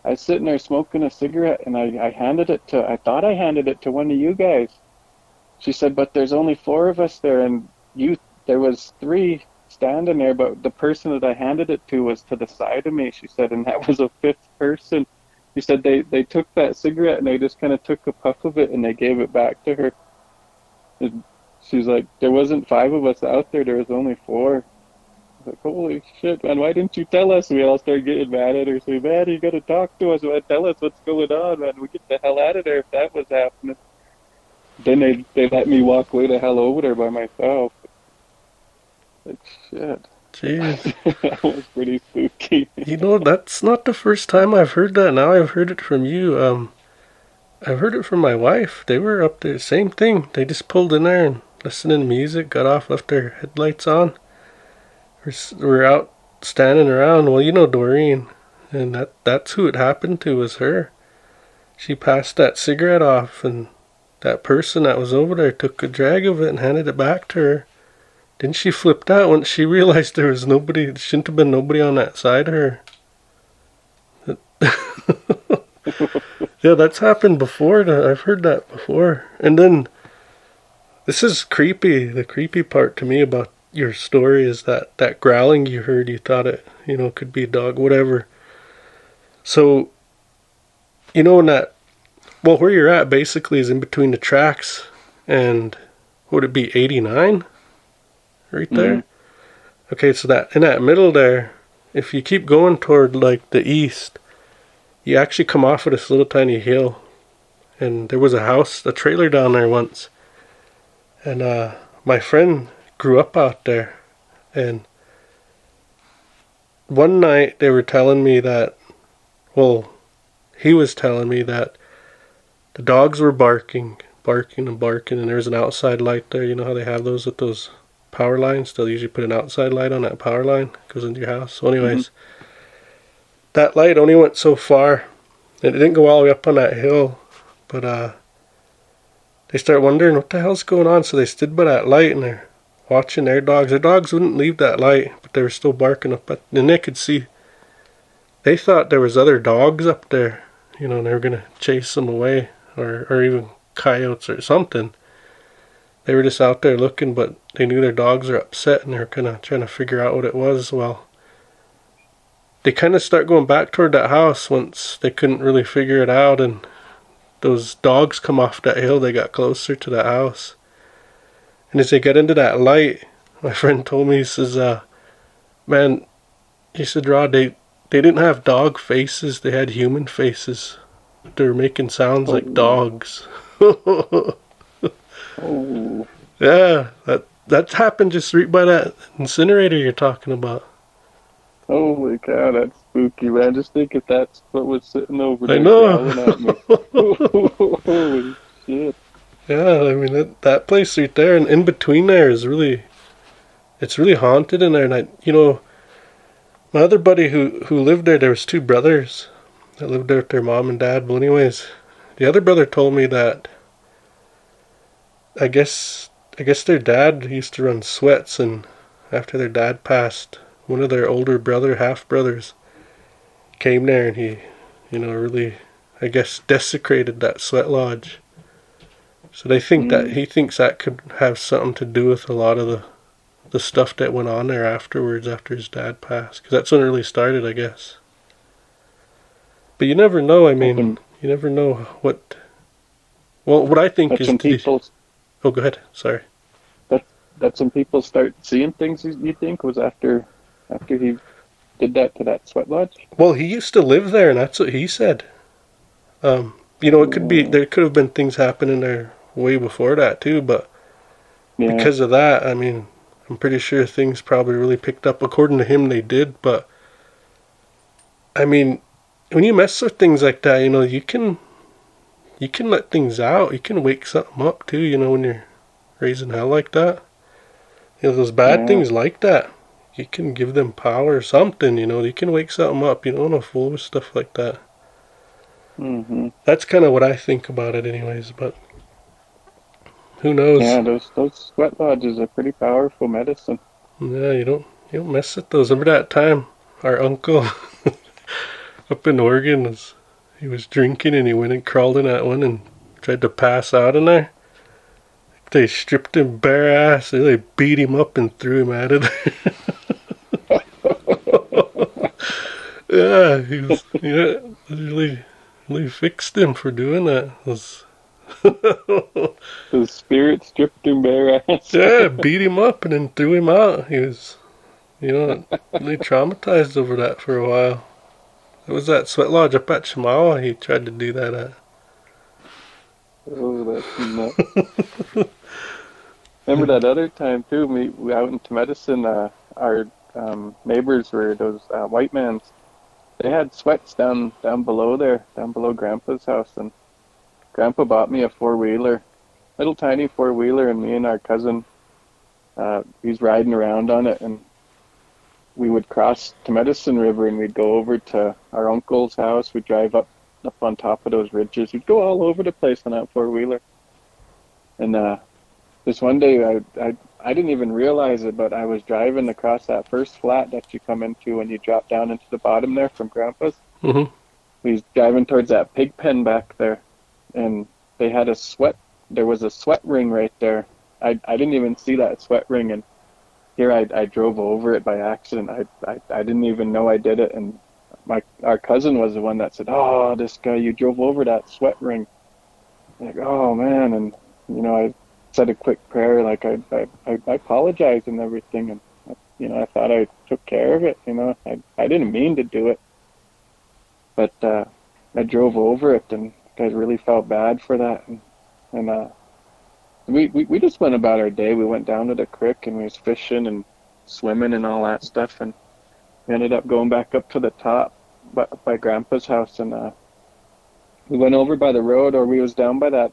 I was sitting there smoking a cigarette, and I thought I handed it to one of you guys. She said, but there's only 4 of us there, and there was 3 standing there, but the person that I handed it to was to the side of me, she said, and that was a 5th person. She said they took that cigarette and they just kind of took a puff of it and they gave it back to her. And she's like, there wasn't 5 of us out there, there was only 4. I was like, holy shit, man, why didn't you tell us? We all started getting mad at her, saying, man, you gotta talk to us, man, tell us what's going on, man, we get the hell out of there if that was happening. Then they let me walk way the hell over there by myself. Like, shit. Jeez. That was pretty spooky. You know, that's not the first time I've heard that. Now I've heard it from you. I've heard it from my wife. They were up there, same thing. They just pulled in there and listening to music, got off, left their headlights on. We're out standing around. Well, you know Doreen, and that's who it happened to, was her. She passed that cigarette off, and that person that was over there took a drag of it and handed it back to her. Then she flipped out when she realized there was nobody, there shouldn't have been nobody on that side of her. Yeah, that's happened before. I've heard that before. And then, this is creepy. The creepy part to me about your story is that growling you heard, you thought it, could be a dog, whatever. So, in that, well, where you're at basically is in between the tracks and, would it be 89? Right there? Mm-hmm. Okay, so that in that middle there, if you keep going toward like the east, you actually come off of this little tiny hill. And there was a trailer down there once. And my friend grew up out there. And one night they were telling me that, well, he was telling me that the dogs were barking, and there was an outside light there. You know how they have those with those power lines? They'll usually put an outside light on that power line, goes into your house. So anyways, that light only went so far. It didn't go all the way up on that hill, but they start wondering what the hell's going on. So they stood by that light and they're watching their dogs. Their dogs wouldn't leave that light, but they were still barking up at, and they could see, they thought there was other dogs up there, and they were going to chase them away, or even coyotes or something. They were just out there looking, but they knew their dogs are upset and they're kind of trying to figure out what it was. Well, they kind of start going back toward that house once they couldn't really figure it out, and those dogs come off that hill. They got closer to the house. And as they got into that light, my friend told me, he says, man, he said, Rod, they didn't have dog faces. They had human faces. They were making sounds like dogs. Oh. Yeah, that happened just right by that incinerator you're talking about. Holy cow, that's spooky, man. Just think if that's what was sitting over there I know. growling at me. Holy shit. Yeah, I mean, that place right there, and in between there is it's really haunted in there. And my other buddy who lived there was 2 brothers that lived there with their mom and dad. But anyways, the other brother told me that I guess their dad used to run sweats, and after their dad passed, one of their older half-brothers came there, and he, really, I guess, desecrated that sweat lodge. So they think that he thinks that could have something to do with a lot of the stuff that went on there afterwards, after his dad passed, because that's when it really started, I guess. But you never know. I mean, you never know what. Well, what I think is. Oh, go ahead. Sorry. That some people start seeing things. You think was after he did that to that sweat lodge? Well, he used to live there, and that's what he said. It could be, there could have been things happening there way before that too, but because of that, I mean, I'm pretty sure things probably really picked up. According to him, they did, but I mean, when you mess with things like that, you can let things out. You can wake something up too, when you're raising hell like that. Those bad things like that, you can give them power or something, you can wake something up. You don't want to fool with stuff like that. Mm-hmm. That's kind of what I think about it anyways, but Who knows? Yeah, those sweat lodges are pretty powerful medicine. Yeah, you don't mess with those. Remember that time our uncle up in Oregon he was drinking and he went and crawled in that one and tried to pass out in there. They stripped him bare ass. They beat him up and threw him out of there. Yeah, he was. Yeah, really fixed him for doing that. The spirit stripped him bare ass. Yeah, beat him up and then threw him out. He was, really traumatized over that for a while. It was that sweat lodge up at Shamawa he tried to do that at. Oh, that's nuts. Remember that other time too? We out into medicine. Our neighbors were those white mans. They had sweats down below there, down below Grandpa's house, and Grandpa bought me a 4-wheeler, little tiny 4-wheeler, and me and our cousin, he's riding around on it, and we would cross to Medicine River, and we'd go over to our uncle's house. We'd drive up on top of those ridges. We'd go all over the place on that 4-wheeler. And this one day, I didn't even realize it, but I was driving across that first flat that you come into when you drop down into the bottom there from Grandpa's. Mm-hmm. We was driving towards that pig pen back there, and they had there was a sweat ring right there. I didn't even see that sweat ring, and here I drove over it by accident. I didn't even know I did it, and our cousin was the one that said, "Oh, this guy, you drove over that sweat ring." Like, oh man, and I said a quick prayer, like I apologized and everything, and I thought I took care of it. I didn't mean to do it, but I drove over it, and I really felt bad for that, and we just went about our day. We went down to the creek and we was fishing and swimming and all that stuff, and we ended up going back up to the top by Grandpa's house, and we went over by the road, or we was down by that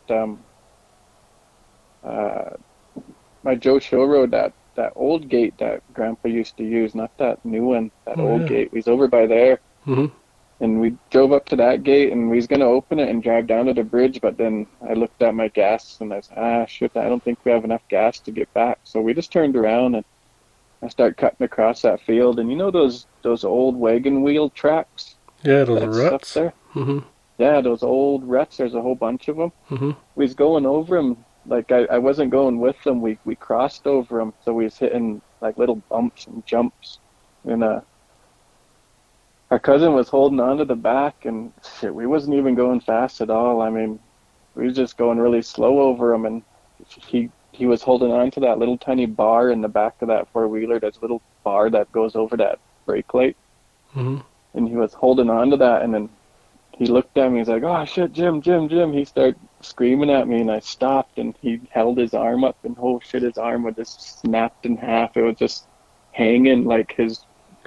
my Joe Show Road, that old gate that Grandpa used to use, not that new one, that old gate. We was over by there. Mm-hmm. And we drove up to that gate, and we was going to open it and drive down to the bridge, but then I looked at my gas, and I said, shit, I don't think we have enough gas to get back. So we just turned around, and I started cutting across that field. And those old wagon wheel tracks? Yeah, those ruts. Up there? Mm-hmm. Yeah, those old ruts. There's a whole bunch of them. Mm-hmm. We was going over them. Like, I wasn't going with them. We crossed over them, so we was hitting, like, little bumps and jumps. And our cousin was holding on to the back, and shit, we wasn't even going fast at all. I mean, we was just going really slow over him, and he was holding on to that little tiny bar in the back of that 4-wheeler, that little bar that goes over that brake light. Mm-hmm. And he was holding on to that, and then he looked at me, he's like, "Oh shit, Jim." He started screaming at me, and I stopped, and he held his arm up, and oh shit, his arm was just snapped in half. It was just hanging, like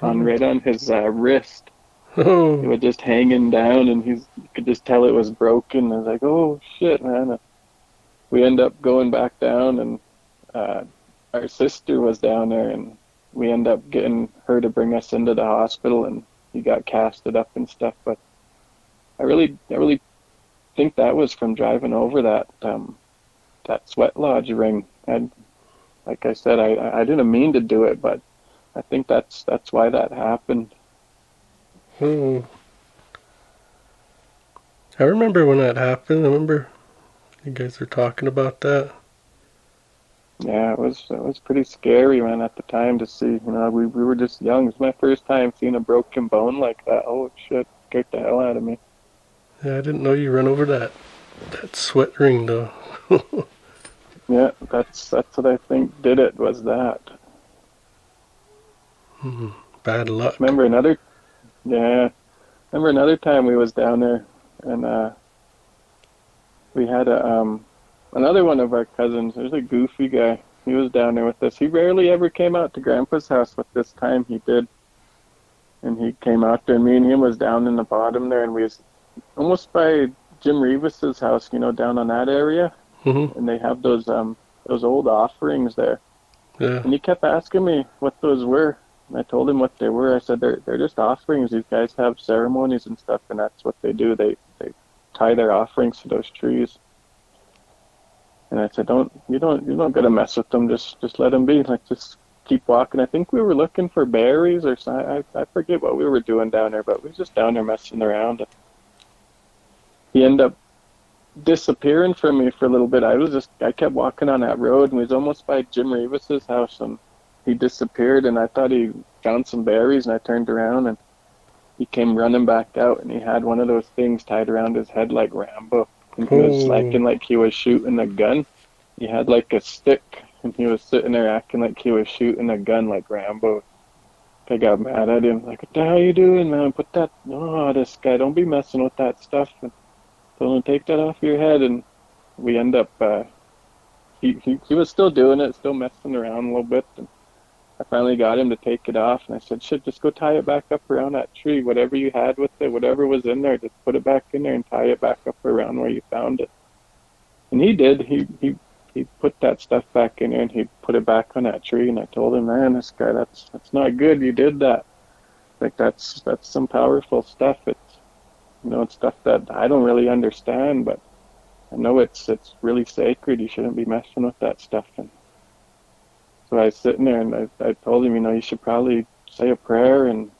right on his wrist. Oh. It was just hanging down, and you could just tell it was broken. I was like, oh shit, man. We end up going back down, and our sister was down there, and we end up getting her to bring us into the hospital, and he got casted up and stuff. But I really think that was from driving over that sweat lodge ring. And like I said, I didn't mean to do it, but I think that's why that happened. I remember when that happened. I remember you guys were talking about that. Yeah, it was pretty scary, man, at the time to see. We were just young. It was my first time seeing a broken bone like that. Oh shit, scared the hell out of me. Yeah, I didn't know you run over that sweat ring though. Yeah, that's what I think did it, was that. Bad luck. Remember another time we was down there, and we had another one of our cousins. There's a goofy guy. He was down there with us. He rarely ever came out to Grandpa's house, but this time he did. And he came out there, and me and him was down in the bottom there, and we was almost by Jim Revis's house, down on that area. Mm-hmm. And they have those old offerings there. Yeah. And he kept asking me what those were. And I told him what they were. I said, they're just offerings. These guys have ceremonies and stuff, and that's what they do. They tie their offerings to those trees. And I said, you don't gotta mess with them. Just let them be. Like, just keep walking. I think we were looking for berries or something. I forget what we were doing down there, but we were just down there messing around. He ended up disappearing from me for a little bit. I kept walking on that road, and we was almost by Jim Revis's house, and he disappeared, and I thought he found some berries, and I turned around, and he came running back out, and he had one of those things tied around his head like Rambo, and he was acting like he was shooting a gun. He had like a stick, and he was sitting there acting like he was shooting a gun like Rambo. I got mad at him, like, what the hell are you doing, man? Put that, this guy, don't be messing with that stuff. And don't take that off your head. And we end up, he was still doing it, still messing around a little bit. And I finally got him to take it off, and I said, shit, just go tie it back up around that tree. Whatever you had with it, whatever was in there, just put it back in there and tie it back up around where you found it. And he did. He put that stuff back in there, and he put it back on that tree. And I told him, man, this guy, that's not good. You did that. Like, that's some powerful stuff. It's, it's stuff that I don't really understand, but I know it's really sacred. You shouldn't be messing with that stuff. And so I was sitting there, and I told him, you should probably say a prayer and,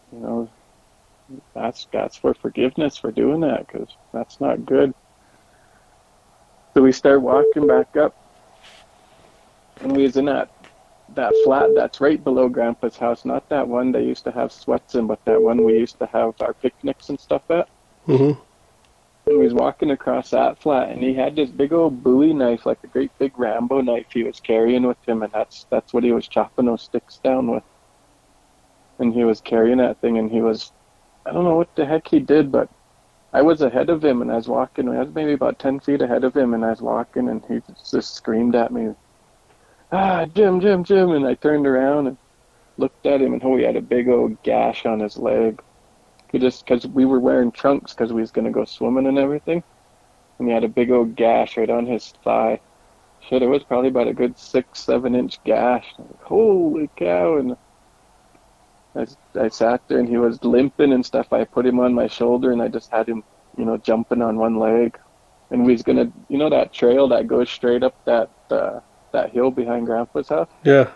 ask for forgiveness for doing that, because that's not good. So we start walking back up, and we was in that flat that's right below Grandpa's house, not that one they used to have sweats in, but that one we used to have our picnics and stuff at. Mm-hmm. And we was walking across that flat, and he had this big old Bowie knife, like a great big Rambo knife he was carrying with him, and that's what he was chopping those sticks down with. And he was carrying that thing, and I don't know what the heck he did, but I was ahead of him, and I was walking. I was maybe about 10 feet ahead of him, and I was walking, and he just screamed at me, Jim, Jim, Jim. And I turned around and looked at him, and he had a big old gash on his leg. Because we were wearing trunks because we was going to go swimming and everything. And he had a big old gash right on his thigh. Shit, it was probably about a good 6-7 inch gash. Like, holy cow. And I sat there, and he was limping and stuff. I put him on my shoulder, and I just had him, jumping on one leg. And we was going to, that trail that goes straight up that hill behind Grandpa's house? Yeah.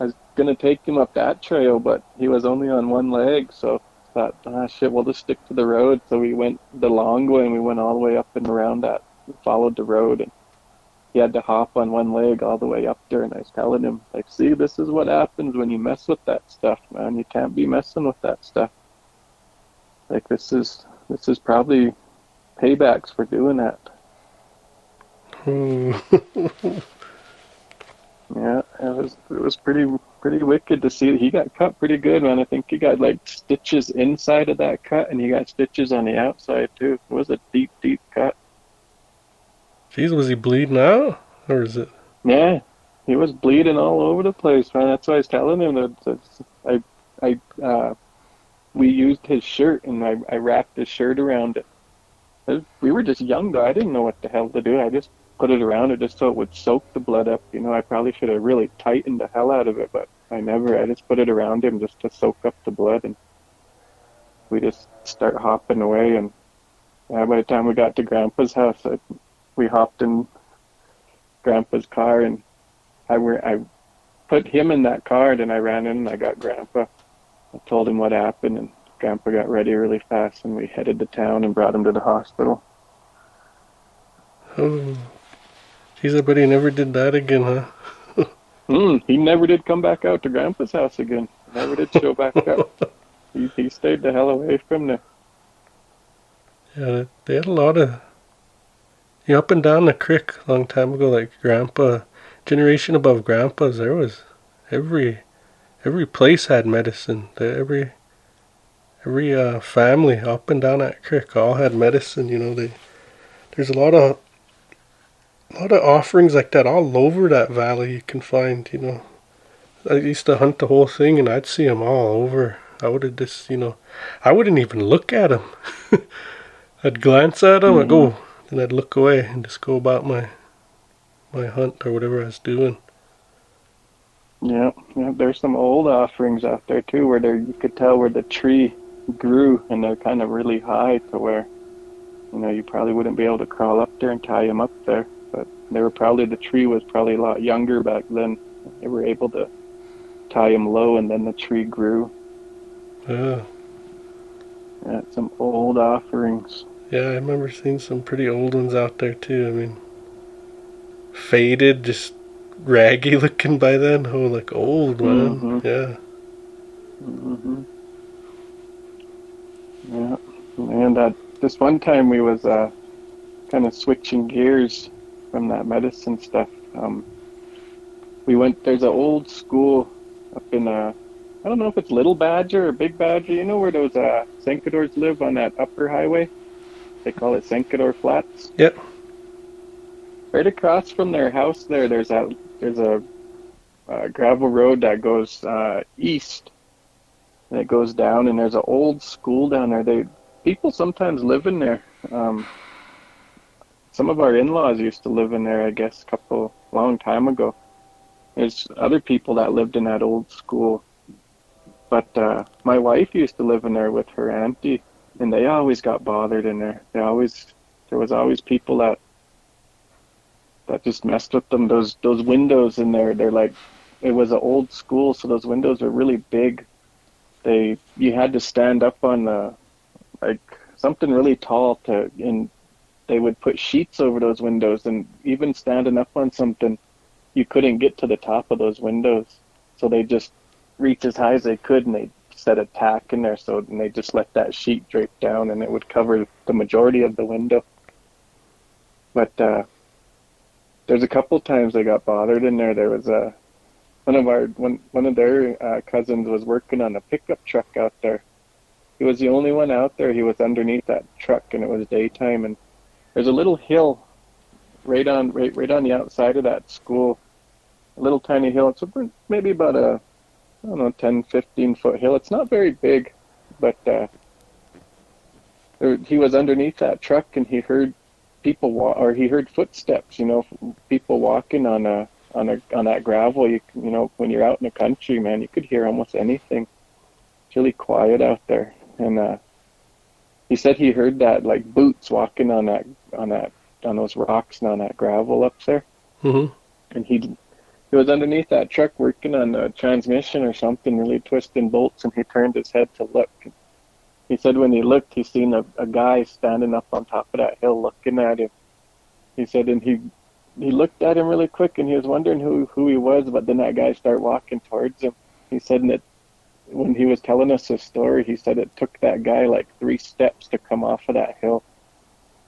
I was going to take him up that trail, but he was only on one leg, so I thought, shit, we'll just stick to the road. So we went the long way, and we went all the way up and around that, followed the road, and he had to hop on one leg all the way up there. And I was telling him, like, see, this is what happens when you mess with that stuff, man. You can't be messing with that stuff. Like, this is probably paybacks for doing that. Yeah, it was pretty wicked to see. He got cut pretty good, man. I think he got like stitches inside of that cut, and he got stitches on the outside too. It was a deep cut. Jeez, was he bleeding out, or is it? Yeah, he was bleeding all over the place, man. That's why I was telling him that we used his shirt, and I wrapped his shirt around it. We were just young, though. I didn't know what the hell to do. I just put it around it just so it would soak the blood up. I probably should have really tightened the hell out of it, but I never. I just put it around him just to soak up the blood, and we just start hopping away. And by the time we got to Grandpa's house, we hopped in Grandpa's car, and I put him in that car, and I ran in and I got Grandpa. I told him what happened, and Grandpa got ready really fast, and we headed to town and brought him to the hospital. Oh. Geez, I bet he never did that again, huh? He never did come back out to Grandpa's house again. Never did show back up. He stayed the hell away from there. Yeah, they had a lot of... up and down the creek a long time ago, like Grandpa, generation above Grandpa's, there was every place had medicine. Every family up and down that creek all had medicine. There's a lot of offerings like that all over that valley you can find. I used to hunt the whole thing, and I'd see them all over. I would have just, I wouldn't even look at them. I'd glance at them, I'd go, and I'd look away and just go about my hunt or whatever I was doing. Yeah, there's some old offerings out there too, where you could tell where the tree grew, and they're kind of really high to where, you probably wouldn't be able to crawl up there and tie them up there. But The tree was probably a lot younger back then. They were able to tie them low, and then the tree grew. Yeah. Yeah, some old offerings. Yeah, I remember seeing some pretty old ones out there too. I mean, faded, just raggy looking by then. Oh, like old, man. Mm-hmm. Yeah. Mm-hmm. Yeah. And this one time we was kind of switching gears from that medicine stuff. There's an old school up in, I don't know if it's Little Badger or Big Badger. You know where those Senkadors live on that upper highway? They call it Senkador Flats. Yep. Right across from their house there's a gravel road that goes east. And it goes down, and there's an old school down there. People sometimes live in there. Some of our in-laws used to live in there, I guess, long time ago. There's other people that lived in that old school. But my wife used to live in there with her auntie, and they always got bothered in there. There was always people that just messed with them. Those windows in there, it was an old school, so those windows were really big. You had to stand up on something really tall and they would put sheets over those windows, and even standing up on something, you couldn't get to the top of those windows. So they just reach as high as they could, and they set a tack in there, and they just let that sheet drape down, and it would cover the majority of the window. But there's a couple times they got bothered in there. There was one of their cousins was working on a pickup truck out there. He was the only one out there. He was underneath that truck, and it was daytime, and there's a little hill right on the outside of that school, a little tiny hill. It's maybe about a, I don't know, 10, 15-foot hill. It's not very big, but he was underneath that truck, and he heard he heard footsteps, people walking on that gravel. When you're out in the country, man, you could hear almost anything. It's really quiet out there. And he said he heard that, like, boots walking on those rocks and on that gravel up there. Mm-hmm. And he was underneath that truck working on the transmission or something, really twisting bolts, and he turned his head to look. He said when he looked, he seen a guy standing up on top of that hill looking at him. He said, and he looked at him really quick, and he was wondering who he was, but then that guy started walking towards him. He said that when he was telling us his story, he said it took that guy like 3 steps to come off of that hill.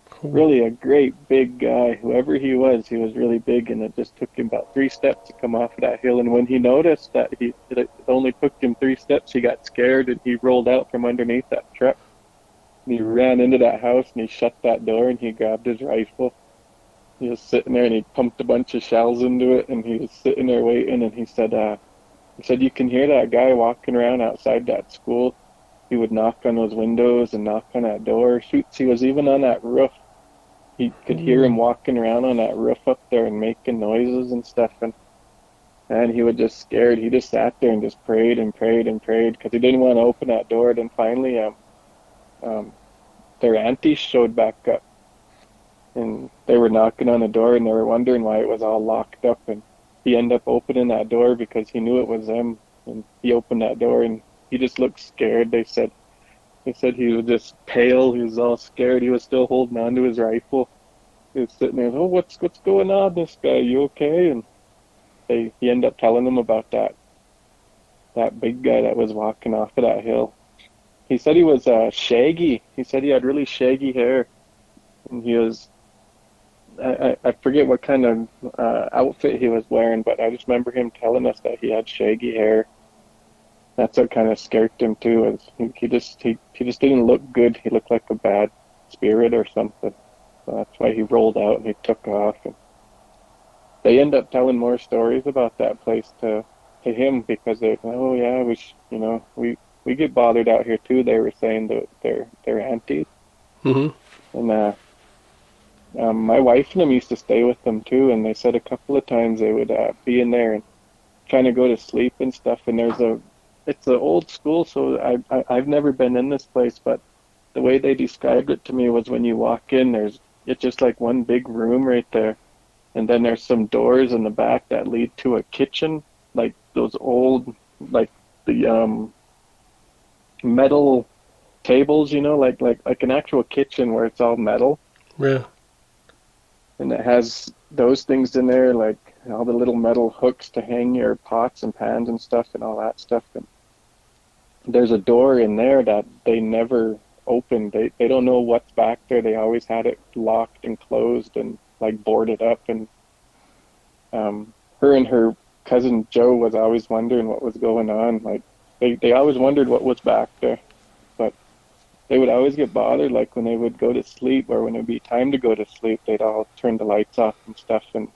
Cool. Really a great big guy. Whoever he was really big, and it just took him about 3 steps to come off of that hill. And when he noticed that it only took him 3 steps, he got scared, and he rolled out from underneath that truck. And he ran into that house, and he shut that door, and he grabbed his rifle. He was sitting there, and he pumped a bunch of shells into it, and he was sitting there waiting, and he said you can hear that guy walking around outside that school. He would knock on those windows and knock on that door. Shoots, he was even on that roof. He could hear him walking around on that roof up there and making noises and stuff. And he was just scared. He just sat there and just prayed and prayed and prayed because he didn't want to open that door. Then finally, their auntie showed back up. And they were knocking on the door, and they were wondering why it was all locked up. And he ended up opening that door because he knew it was them. And he opened that door, and he just looked scared. They said he was just pale. He was all scared. He was still holding on to his rifle. He was sitting there, what's going on, this guy? You okay? And he ended up telling them about that big guy that was walking off of that hill. He said he was shaggy. He said he had really shaggy hair. And he was, I forget what kind of outfit he was wearing, but I just remember him telling us that he had shaggy hair. That's what kind of scared him too. He just didn't look good. He looked like a bad spirit or something. So that's why he rolled out and he took off. And they end up telling more stories about that place to him because they, we get bothered out here too. They were saying that they're aunties. Mm-hmm. And my wife and them used to stay with them too, and they said a couple of times they would be in there and trying to go to sleep and stuff. And it's an old school, so I've never been in this place, but the way they described it to me was when you walk in, it's just like one big room right there, And then there's some doors in the back that lead to a kitchen, like those old, like the metal tables, you know, like an actual kitchen where it's all metal. Yeah. And it has those things in there, like all the little metal hooks to hang your pots and pans and stuff and all that stuff. And there's a door in there that they never opened. They don't know what's back there. They always had it locked and closed and like boarded up. And her and her cousin Joe was always wondering what was going on. Like they always wondered what was back there. But they would always get bothered, like when they would go to sleep or when it would be time to go to sleep, they'd all turn the lights off and stuff, and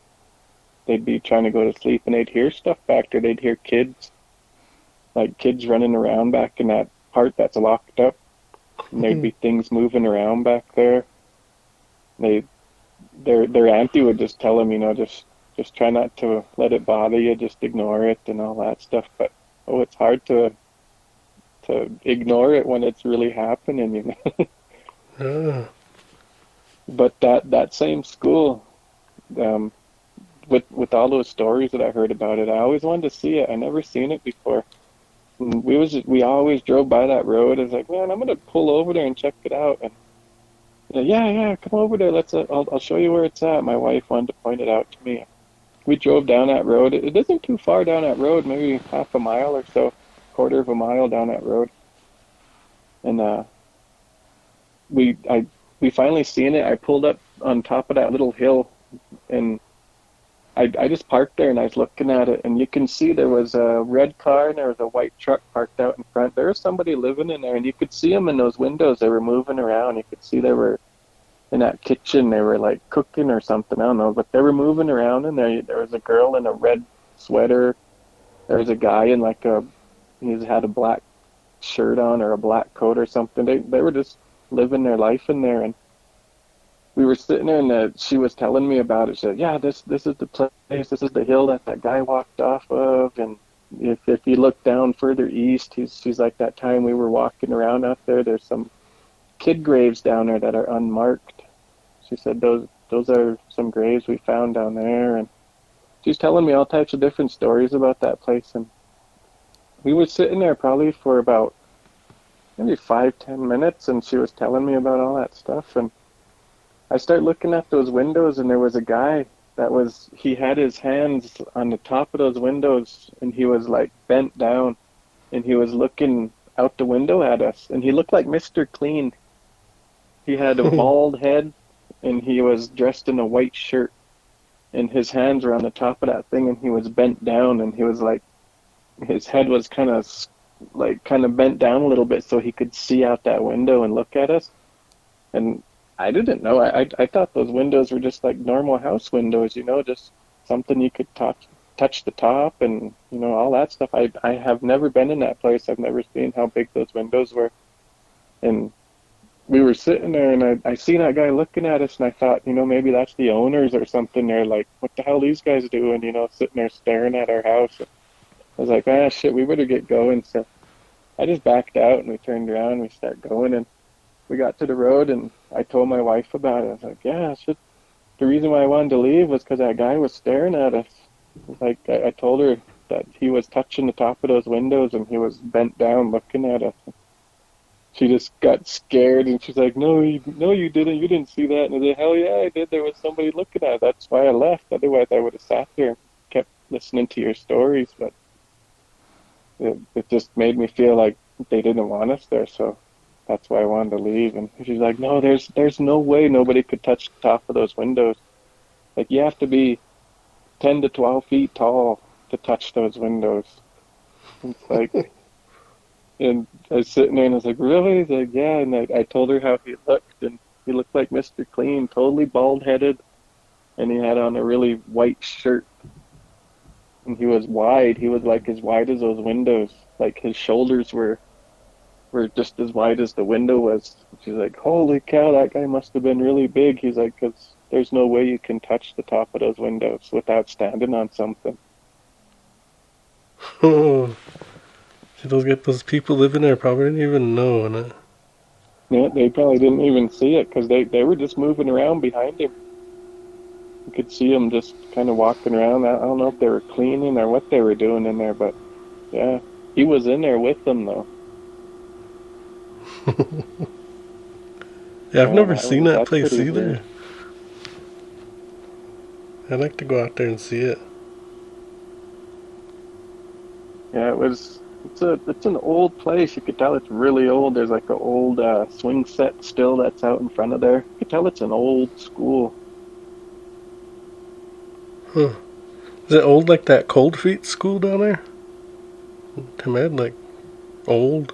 they'd be trying to go to sleep, and they'd hear stuff back there. They'd hear kids, like kids running around back in that part that's locked up, and there'd be things moving around back there. Their auntie would just tell them, you know, just try not to let it bother you, just ignore it and all that stuff. But it's hard to ignore it when it's really happening, you know. But that same school, with all those stories that I heard about it, I always wanted to see it. I never seen it before. And we always drove by that road. I was like, man, I'm gonna pull over there and check it out. And yeah, come over there. I'll show you where it's at. My wife wanted to point it out to me. We drove down that road. It isn't too far down that road, maybe half a mile or so. Quarter of a mile down that road, and we finally seen it. I pulled up on top of that little hill, and I just parked there, and I was looking at it, and you can see there was a red car and there was a white truck parked out in front. There was somebody living in there, and you could see them in those windows. They were moving around. You could see they were in that kitchen. They were like cooking or something. I don't know, but they were moving around in there. There was a girl in a red sweater. There was a guy in like he had a black shirt on or a black coat or something. They were just living their life in there. And we were sitting there, and she was telling me about it. She said, yeah, this is the place. This is the hill that guy walked off of. And if you look down further east, she's like, that time we were walking around out there, there's some kid graves down there that are unmarked. She said those are some graves we found down there. And she's telling me all types of different stories about that place. And we were sitting there probably for about maybe 5-10 minutes, and she was telling me about all that stuff. And I started looking at those windows, and there was a guy he had his hands on the top of those windows, and he was like bent down, and he was looking out the window at us, and he looked like Mr. Clean. He had a bald head, and he was dressed in a white shirt, and his hands were on the top of that thing, and he was bent down, and he was like, his head was kind of bent down a little bit so he could see out that window and look at us. And I didn't know. I thought those windows were just like normal house windows, you know, just something you could touch the top and, you know, all that stuff. I have never been in that place. I've never seen how big those windows were. And we were sitting there, and I seen that guy looking at us, and I thought, you know, maybe that's the owners or something. They're like, what the hell are these guys doing, you know, sitting there staring at our house. I was like, shit, we better get going. So I just backed out, and we turned around, and we started going, and we got to the road, and I told my wife about it. I was like, yeah, shit. The reason why I wanted to leave was because that guy was staring at us. Like, I told her that he was touching the top of those windows, and he was bent down looking at us. She just got scared, and she's like, no, you didn't. You didn't see that. And I said, hell yeah, I did. There was somebody looking at it. That's why I left. Otherwise, I would have sat there and kept listening to your stories. But it just made me feel like they didn't want us there, so that's why I wanted to leave. And she's like, no, there's no way nobody could touch the top of those windows. Like, you have to be 10 to 12 feet tall to touch those windows. It's like, and I was sitting there, and I was like, really? He's like, yeah. And I told her how he looked, and he looked like Mr. Clean, totally bald-headed, and he had on a really white shirt. And he was wide. He was like as wide as those windows. Like, his shoulders were just as wide as the window was. She's like, holy cow, that guy must have been really big. He's like, because there's no way you can touch the top of those windows without standing on something. Oh, those people living there probably didn't even know. And Yeah, they probably didn't even see it because they were just moving around behind him. You could see them just kind of walking around. I don't know if they were cleaning or what they were doing in there, but yeah, he was in there with them though. Yeah, I've never seen that That's place pretty either. weird. I'd like to go out there and see it. Yeah, it's an old place. You could tell it's really old. There's like an old swing set still that's out in front of there. You could tell it's an old school. Huh. Is it old like that Cold Feet school down there? Temed, like old?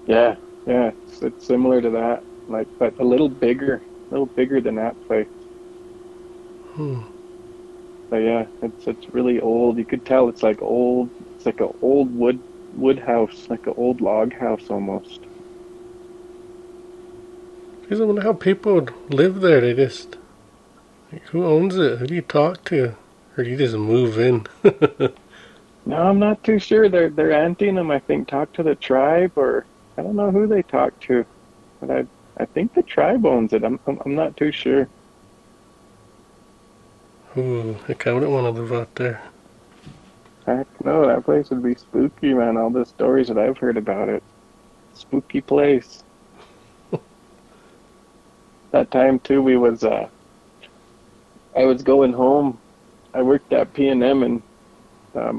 Yeah, yeah, it's similar to that, like, but a little bigger than that place. But yeah, it's really old. You could tell it's like old. It's like an old wood house, like an old log house almost. Because I wonder how people would live there. They just, like, who owns it? Who do you talk to? Or do you just move in? No, I'm not too sure. They're anteing them. I think talk to the tribe, or I don't know who they talk to, but I think the tribe owns it. I'm not too sure. Ooh, heck, I wouldn't want to live out there. Heck no, that place would be spooky, man. All the stories that I've heard about it. Spooky place. That time too, I was going home. I worked at P&M, and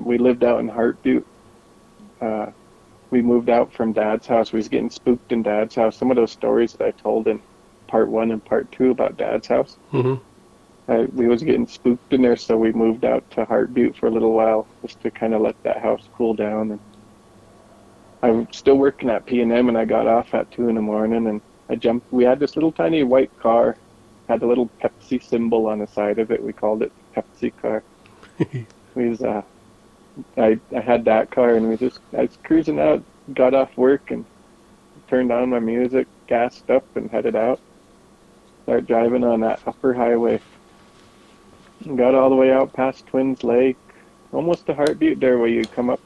we lived out in Heart Butte. We moved out from Dad's house. We was getting spooked in Dad's house. Some of those stories that I told in part 1 and part 2 about Dad's house. Mm-hmm. We was getting spooked in there, so we moved out to Heart Butte for a little while, just to kind of let that house cool down. And I'm still working at P&M, and I got off at 2 in the morning, and I jumped. We had this little tiny white car, had a little Pepsi symbol on the side of it. We called it Pepsi car. I had that car, and I was cruising out, got off work, and turned on my music, gassed up, and headed out. Started driving on that upper highway. And got all the way out past Twins Lake, almost to Heart Butte there, where you come up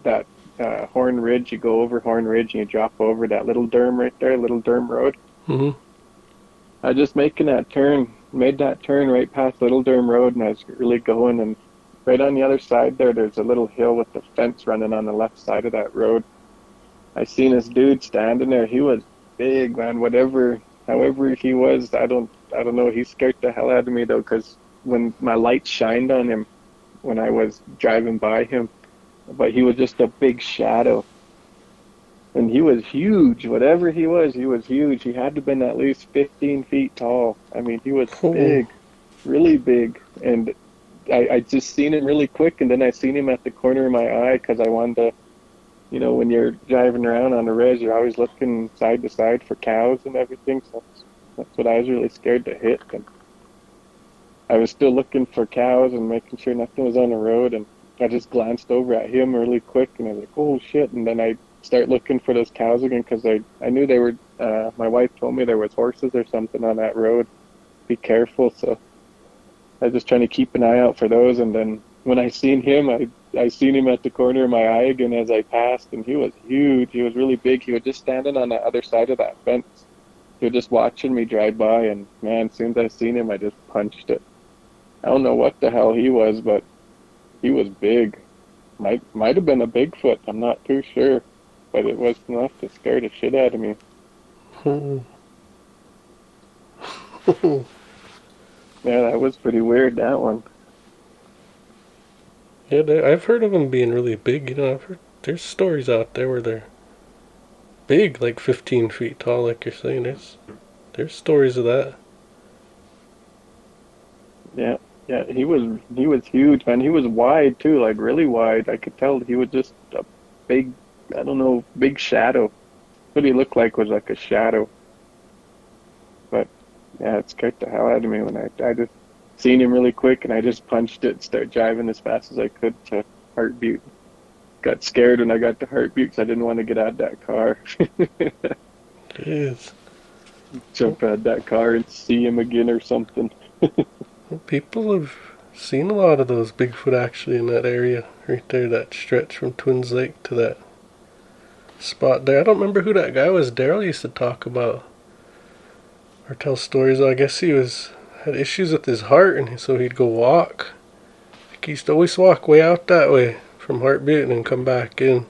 that Horn Ridge. You go over Horn Ridge, and you drop over that little derm right there, Little Derm Road. Mm-hmm. I was just making that turn, made that turn right past Little Derm Road, and I was really going, and right on the other side there's a little hill with the fence running on the left side of that road. I seen this dude standing there. He was big, man. However he was, I don't know. He scared the hell out of me though, because when my light shined on him when I was driving by him, but he was just a big shadow. And he was huge. Whatever he was huge. He had to have been at least 15 feet tall. I mean, he was big, really big. And I just seen him really quick, and then I seen him at the corner of my eye, because I wanted to, when you're driving around on the res, you're always looking side to side for cows and everything. So that's what I was really scared to hit. And I was still looking for cows and making sure nothing was on the road, and I just glanced over at him really quick, and I was like, oh shit. And then I start looking for those cows again, because I knew they were, my wife told me there was horses or something on that road. Be careful. So I was just trying to keep an eye out for those. And then when I seen him, I seen him at the corner of my eye again as I passed, and he was huge. He was really big. He was just standing on the other side of that fence. He was just watching me drive by, and man, as soon as I seen him, I just punched it. I don't know what the hell he was, but he was big. Might have been a Bigfoot. I'm not too sure, but it was enough to scare the shit out of me. Yeah, that was pretty weird, that one. Yeah, I've heard of them being really big. I've heard there's stories out there where they're big, like 15 feet tall, like you're saying. There's stories of that. Yeah, he was huge, man. He was wide too, like really wide. I could tell he was just a big, I don't know, big shadow. What he looked like was like a shadow. But yeah, it scared the hell out of me when I just seen him really quick, and I just punched it and started driving as fast as I could to Heart Butte. Got scared when I got to Heart Butte because I didn't want to get out of that car. Jeez. Jump out of that car and see him again or something. People have seen a lot of those Bigfoot actually in that area right there, that stretch from Twins Lake to that spot there. I don't remember who that guy was. Daryl used to talk about or tell stories. I guess he had issues with his heart, and so he'd go walk. Like he used to always walk way out that way from Heartbeat and then come back in.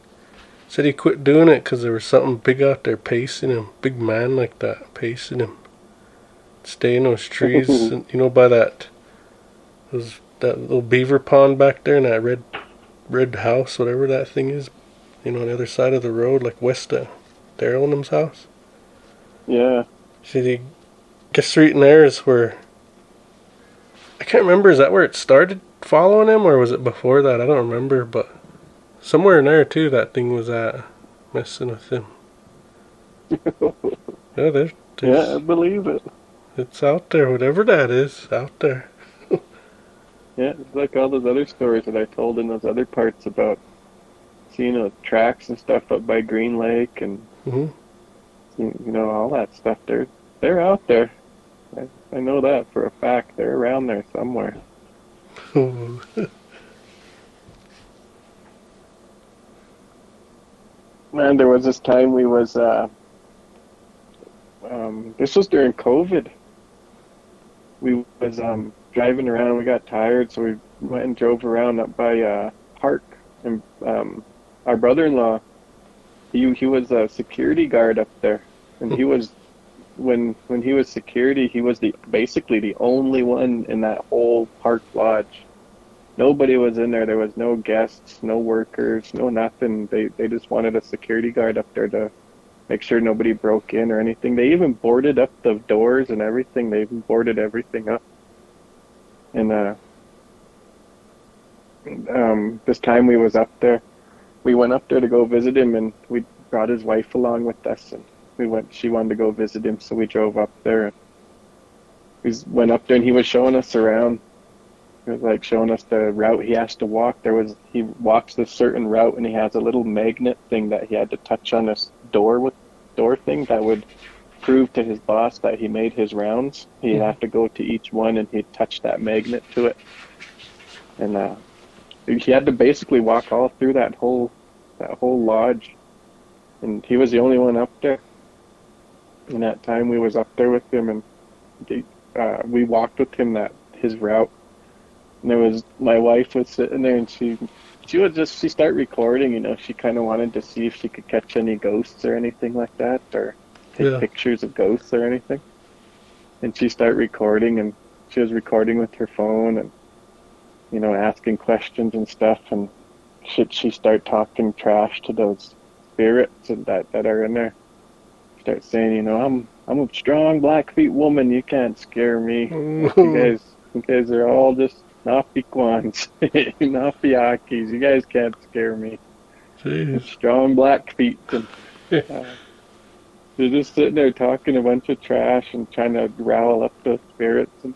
Said he quit doing it because there was something big out there pacing him. Big man like that pacing him. Stay in those trees, and, by that little beaver pond back there and that red house, whatever that thing is, on the other side of the road, like west of Daryl and them's house. Yeah. See, the guess right in there is where, I can't remember, is that where it started following him, or was it before that? I don't remember, but somewhere in there too that thing was at, messing with him. Yeah, there's Yeah, I believe it. It's out there, whatever that is, out there. Yeah, it's like all those other stories that I told in those other parts about seeing tracks and stuff up by Green Lake and all that stuff. They're out there. I know that for a fact. They're around there somewhere. Man, there was this time we was this was during COVID. We was driving around and we got tired, so we went and drove around up by Park, and our brother-in-law, he was a security guard up there, and he was when he was security, he was basically the only one in that whole Park Lodge. Nobody was in there. There was no guests, no workers, no nothing. They just wanted a security guard up there to make sure nobody broke in or anything. They even boarded up the doors and everything. They even boarded everything up. And this time we was up there, we went up there to go visit him, and we brought his wife along with us, and she wanted to go visit him, so we drove up there. And we went up there and he was showing us around. He was like showing us the route he has to walk. He walks this certain route, and he has a little magnet thing that he had to touch on this door thing that would prove to his boss that he made his rounds. He'd have to go to each one and he'd touch that magnet to it. And he had to basically walk all through that whole lodge. And he was the only one up there. And that time we was up there with him, and we walked with him his route. And my wife was sitting there, and she started recording. She kind of wanted to see if she could catch any ghosts or anything like that, or take pictures of ghosts or anything. And she started recording, and she was recording with her phone, and asking questions and stuff. And she started talking trash to those spirits that are in there. Start saying, I'm a strong Blackfeet woman. You can't scare me. You guys are all just Nafiquans, Nafiakis. You guys can't scare me. Jeez. Strong Blackfeet. And, they're just sitting there talking a bunch of trash and trying to rile up the spirits. And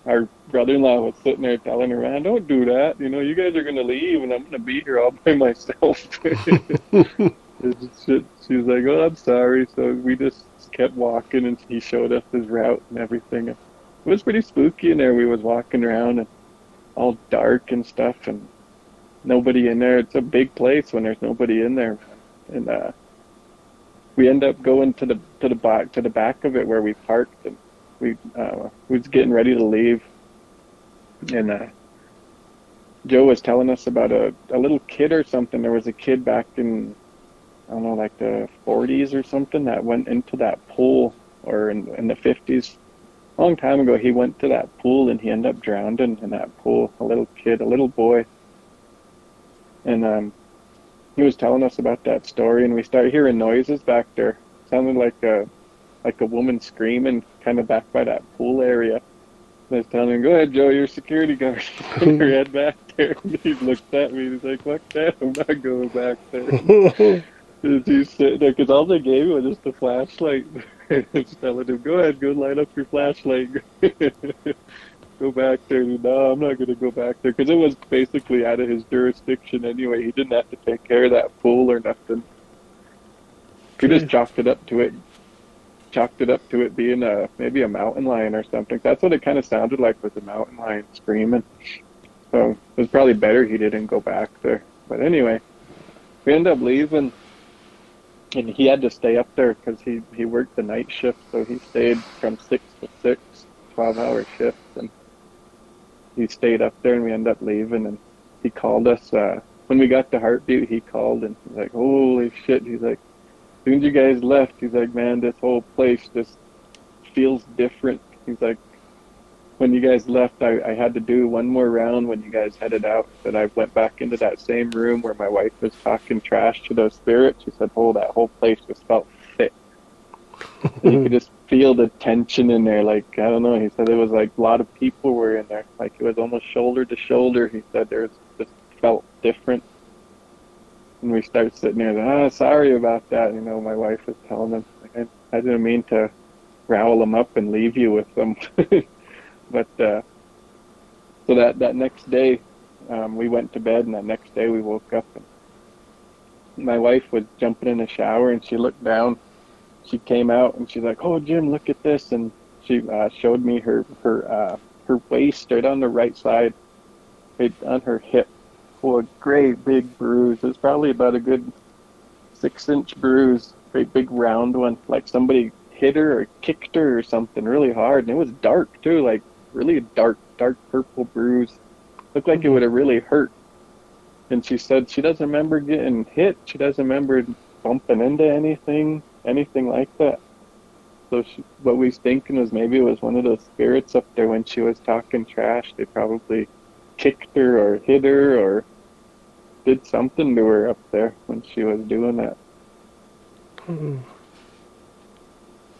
our brother-in-law was sitting there telling her, man, don't do that. You guys are going to leave, and I'm going to be here all by myself. She was like, oh, I'm sorry. So we just kept walking, and he showed us his route and everything. It was pretty spooky in there. We was walking around, and all dark and stuff, and nobody in there. It's a big place when there's nobody in there. And we end up going to the back of it where we parked, and we was getting ready to leave. And Joe was telling us about a little kid or something. There was a kid back in, I don't know, like the 40s or something, that went into that pool, or in the 50s. A long time ago, he went to that pool, and he ended up drowning in that pool. A little kid, a little boy. And he was telling us about that story, and we started hearing noises back there. Sounded like a woman screaming, kind of back by that pool area. And I was telling him, go ahead, Joe, you're a security guard. Put your head back there. And he looked at me, and he's like, fuck that, I'm not going back there. He's sitting there, because all they gave me was just a flashlight. I was telling him, go ahead, go light up your flashlight. Go back there. No, I'm not going to go back there, because it was basically out of his jurisdiction anyway. He didn't have to take care of that pool or nothing. He just chalked it up to it being maybe a mountain lion or something. That's what it kind of sounded like, was a mountain lion screaming. So it was probably better he didn't go back there. But anyway, we ended up leaving. And he had to stay up there because he worked the night shift, so he stayed from 6 to 6 12-hour shifts, and he stayed up there, and we ended up leaving, and he called us, when we got to Heartbeat, he called, and he's like, holy shit, he's like, as soon as you guys left, he's like, man, this whole place just feels different. He's like, when you guys left, I had to do one more round when you guys headed out, that I went back into that same room where my wife was talking trash to those spirits. She said, oh, that whole place just felt thick. You could just feel the tension in there. Like, I don't know, he said it was like a lot of people were in there. Like, it was almost shoulder to shoulder. He said there was just felt different. And we started sitting there, sorry about that. You know, my wife was telling him, like, I didn't mean to rile them up and leave you with them. But so that next day, we went to bed, and that next day we woke up, and my wife was jumping in the shower, and she looked down. She came out, and she's like, "Oh, Jim, look at this!" And she showed me her waist right on the right side, right on her hip. Oh, a great big bruise. It was probably about a good 6-inch bruise, great big round one, like somebody hit her or kicked her or something really hard, and it was dark too, like really dark purple bruise. Looked like it would have really hurt. And she said she doesn't remember getting hit. She doesn't remember bumping into anything like that. So what we was thinking was maybe it was one of those spirits up there when she was talking trash. They probably kicked her or hit her or did something to her up there when she was doing that.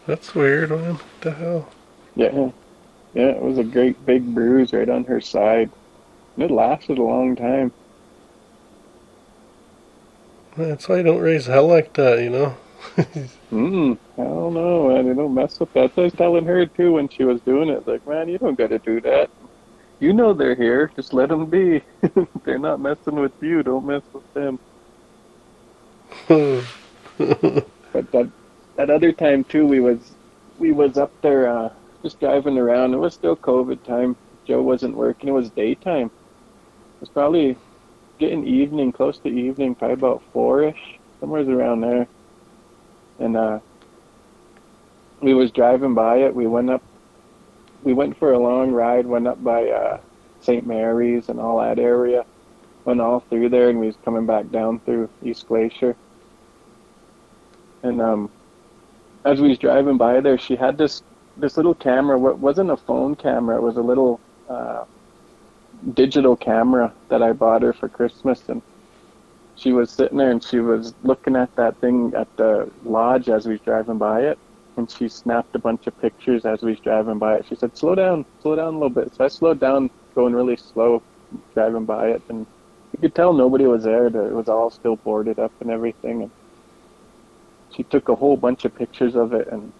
That's weird, man. What the hell? Yeah, it was a great big bruise right on her side. It lasted a long time. That's why you don't raise hell like that, you know? I don't know, man. You don't mess with that. So I was telling her, too, when she was doing it. Like, man, you don't got to do that. You know they're here. Just let them be. They're not messing with you. Don't mess with them. But that other time, too, we was up there just driving around. It was still COVID time. Joe wasn't working. It was daytime. It was probably getting evening, close to evening, probably about 4-ish, somewhere around there. And we was driving by it. We went for a long ride, went up by St. Mary's and all that area. Went all through there, and we was coming back down through East Glacier. And as we was driving by there, she had this little camera. It wasn't a phone camera. It was a little digital camera that I bought her for Christmas. And she was sitting there, and she was looking at that thing at the lodge as we was driving by it. And she snapped a bunch of pictures as we was driving by it. She said, slow down a little bit. So I slowed down, going really slow, driving by it. And you could tell nobody was there. It was all still boarded up and everything. And she took a whole bunch of pictures of it, and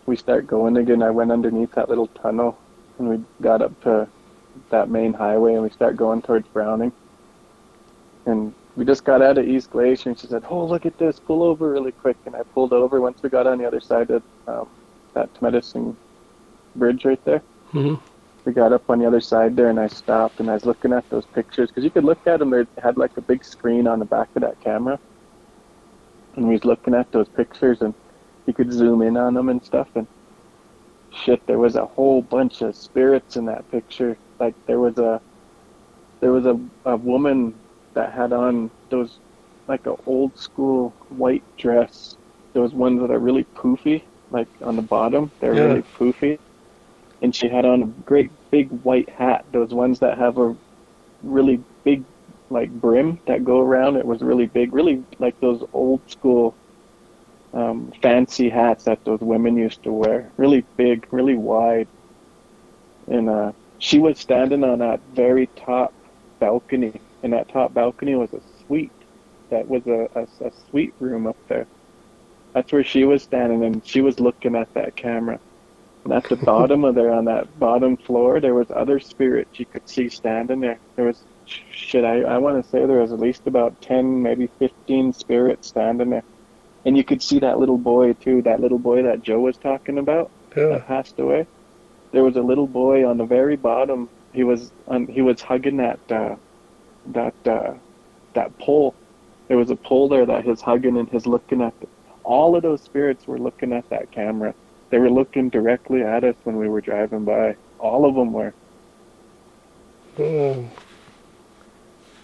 we start going again. I went underneath that little tunnel, and we got up to that main highway, and we start going towards Browning. And we just got out of East Glacier, and she said, oh, look at this, pull over really quick. And I pulled over once we got on the other side of that Medicine Bridge right there. Mm-hmm. We got up on the other side there, and I stopped, and I was looking at those pictures, because you could look at them. They had like a big screen on the back of that camera. And we was looking at those pictures, and you could zoom in on them and stuff, and shit, there was a whole bunch of spirits in that picture. Like there was a woman that had on those, like a old school white dress. Those ones that are really poofy, like on the bottom, they're really poofy. And she had on a great big white hat. Those ones that have a really big, like, brim that go around. It was really big, really like those old school fancy hats that those women used to wear. Really big, really wide. And she was standing on that very top balcony, and that top balcony was a suite. That was a suite room up there. That's where she was standing, and she was looking at that camera. And at the bottom of there, on that bottom floor, there was other spirits you could see standing there. There was, I want to say there was at least about 10, maybe 15 spirits standing there. And you could see that little boy, too, that little boy that Joe was talking about that passed away. There was a little boy on the very bottom. He was hugging that pole. There was a pole there that he was hugging, and he's looking at it. All of those spirits were looking at that camera. They were looking directly at us when we were driving by. All of them were. Oh,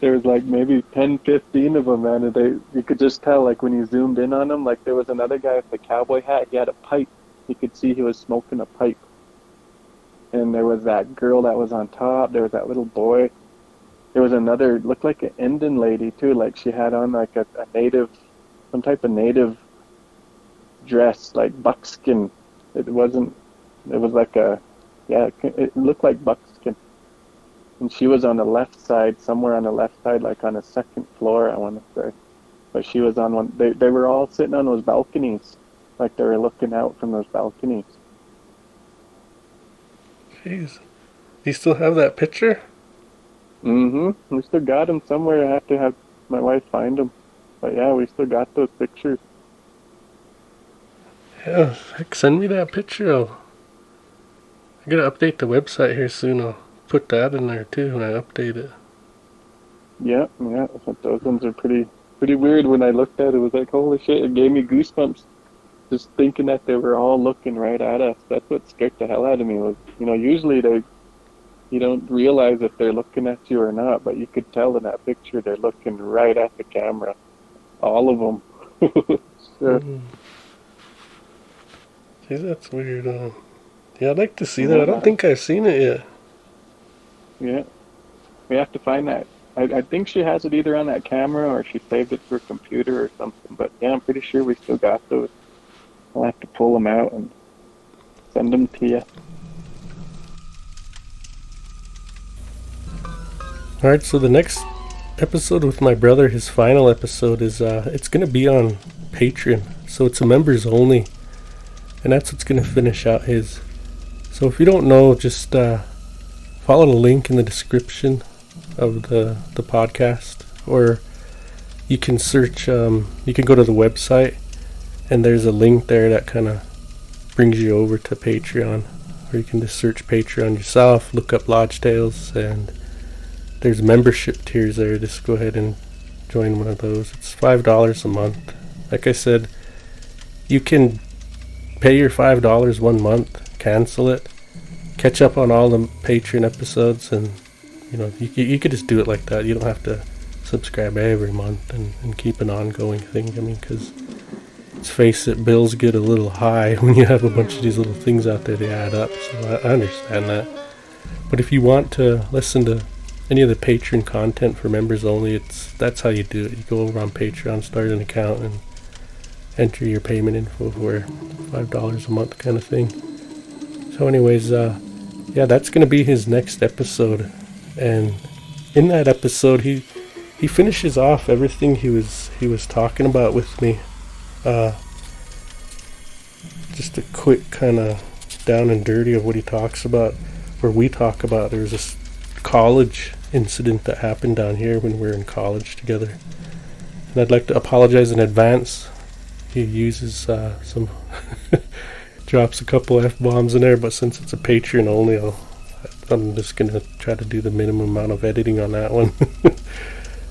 There was like maybe 10, 15 of them, man. And you could just tell, like when you zoomed in on them, like there was another guy with a cowboy hat. He had a pipe. You could see he was smoking a pipe. And there was that girl that was on top. There was that little boy. There was another, looked like an Indian lady too. Like she had on like a native, some type of native dress, like buckskin. It was like it looked like buckskin. And she was on the left side, somewhere on the left side, like on the second floor, I want to say. But she was on one. They were all sitting on those balconies, like they were looking out from those balconies. jeez. Do you still have that picture? Mm-hmm. We still got them somewhere. I have to have my wife find them. But yeah, we still got those pictures. Yeah, heck, send me that picture. I gotta update the website here soon. I'll put that in there too when I update it. Yeah. Those ones are pretty weird. When I looked at it, it was like, holy shit, it gave me goosebumps. Just thinking that they were all looking right at us. That's what scared the hell out of me. Was, usually you don't realize if they're looking at you or not, but you could tell in that picture they're looking right at the camera. All of them. Sure. See, that's weird. Yeah, I'd like to see that. I don't think I've seen it yet. Yeah. We have to find that. I think she has it either on that camera or she saved it to her computer or something. But yeah, I'm pretty sure we still got those. I'll have to pull them out and send them to you. Alright, so the next episode with my brother, his final episode, is it's going to be on Patreon. So it's a members only. And that's what's going to finish out his. So if you don't know, just follow the link in the description of the podcast. Or you can search, you can go to the website. And there's a link there that kind of brings you over to Patreon. Or you can just search Patreon yourself, look up Lodge Tales, and there's membership tiers there. Just go ahead and join one of those. It's $5 a month. Like I said, you can pay your $5 1 month, cancel it, catch up on all the Patreon episodes, and you could just do it like that. You don't have to subscribe every month and keep an ongoing thing. I mean, because let's face it, bills get a little high when you have a bunch of these little things out there. They add up, so I understand that. But if you want to listen to any of the Patreon content for members only, that's how you do it. You go over on Patreon, start an account, and enter your payment info for $5 a month kind of thing. So anyways, yeah, that's going to be his next episode. And in that episode, he finishes off everything he was talking about with me. Just a quick kind of down and dirty of what he talks about, where we talk about. There was this college incident that happened down here when we were in college together. And I'd like to apologize in advance. He uses some drops a couple F-bombs in there, but since it's a Patreon only, I'm just going to try to do the minimum amount of editing on that one.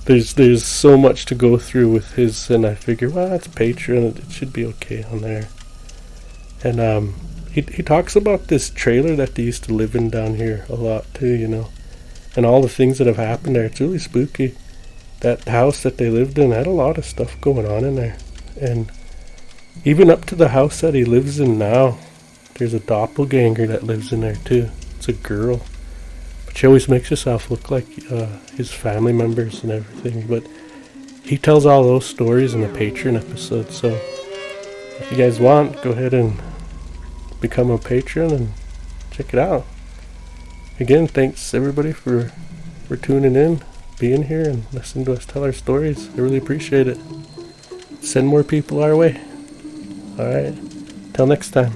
There's so much to go through with his, and I figure, well, it's Patreon, it should be okay on there. And he talks about this trailer that they used to live in down here a lot too, and all the things that have happened there. It's really spooky. That house that they lived in had a lot of stuff going on in there, and even up to the house that he lives in now, there's a doppelganger that lives in there too. It's a girl, but she always makes herself look like his family members and everything. But he tells all those stories in the Patreon episode. So if you guys want, go ahead and become a patron and check it out. Again, thanks everybody for tuning in, being here, and listening to us tell our stories. I really appreciate it. Send more people our way. Alright, till next time.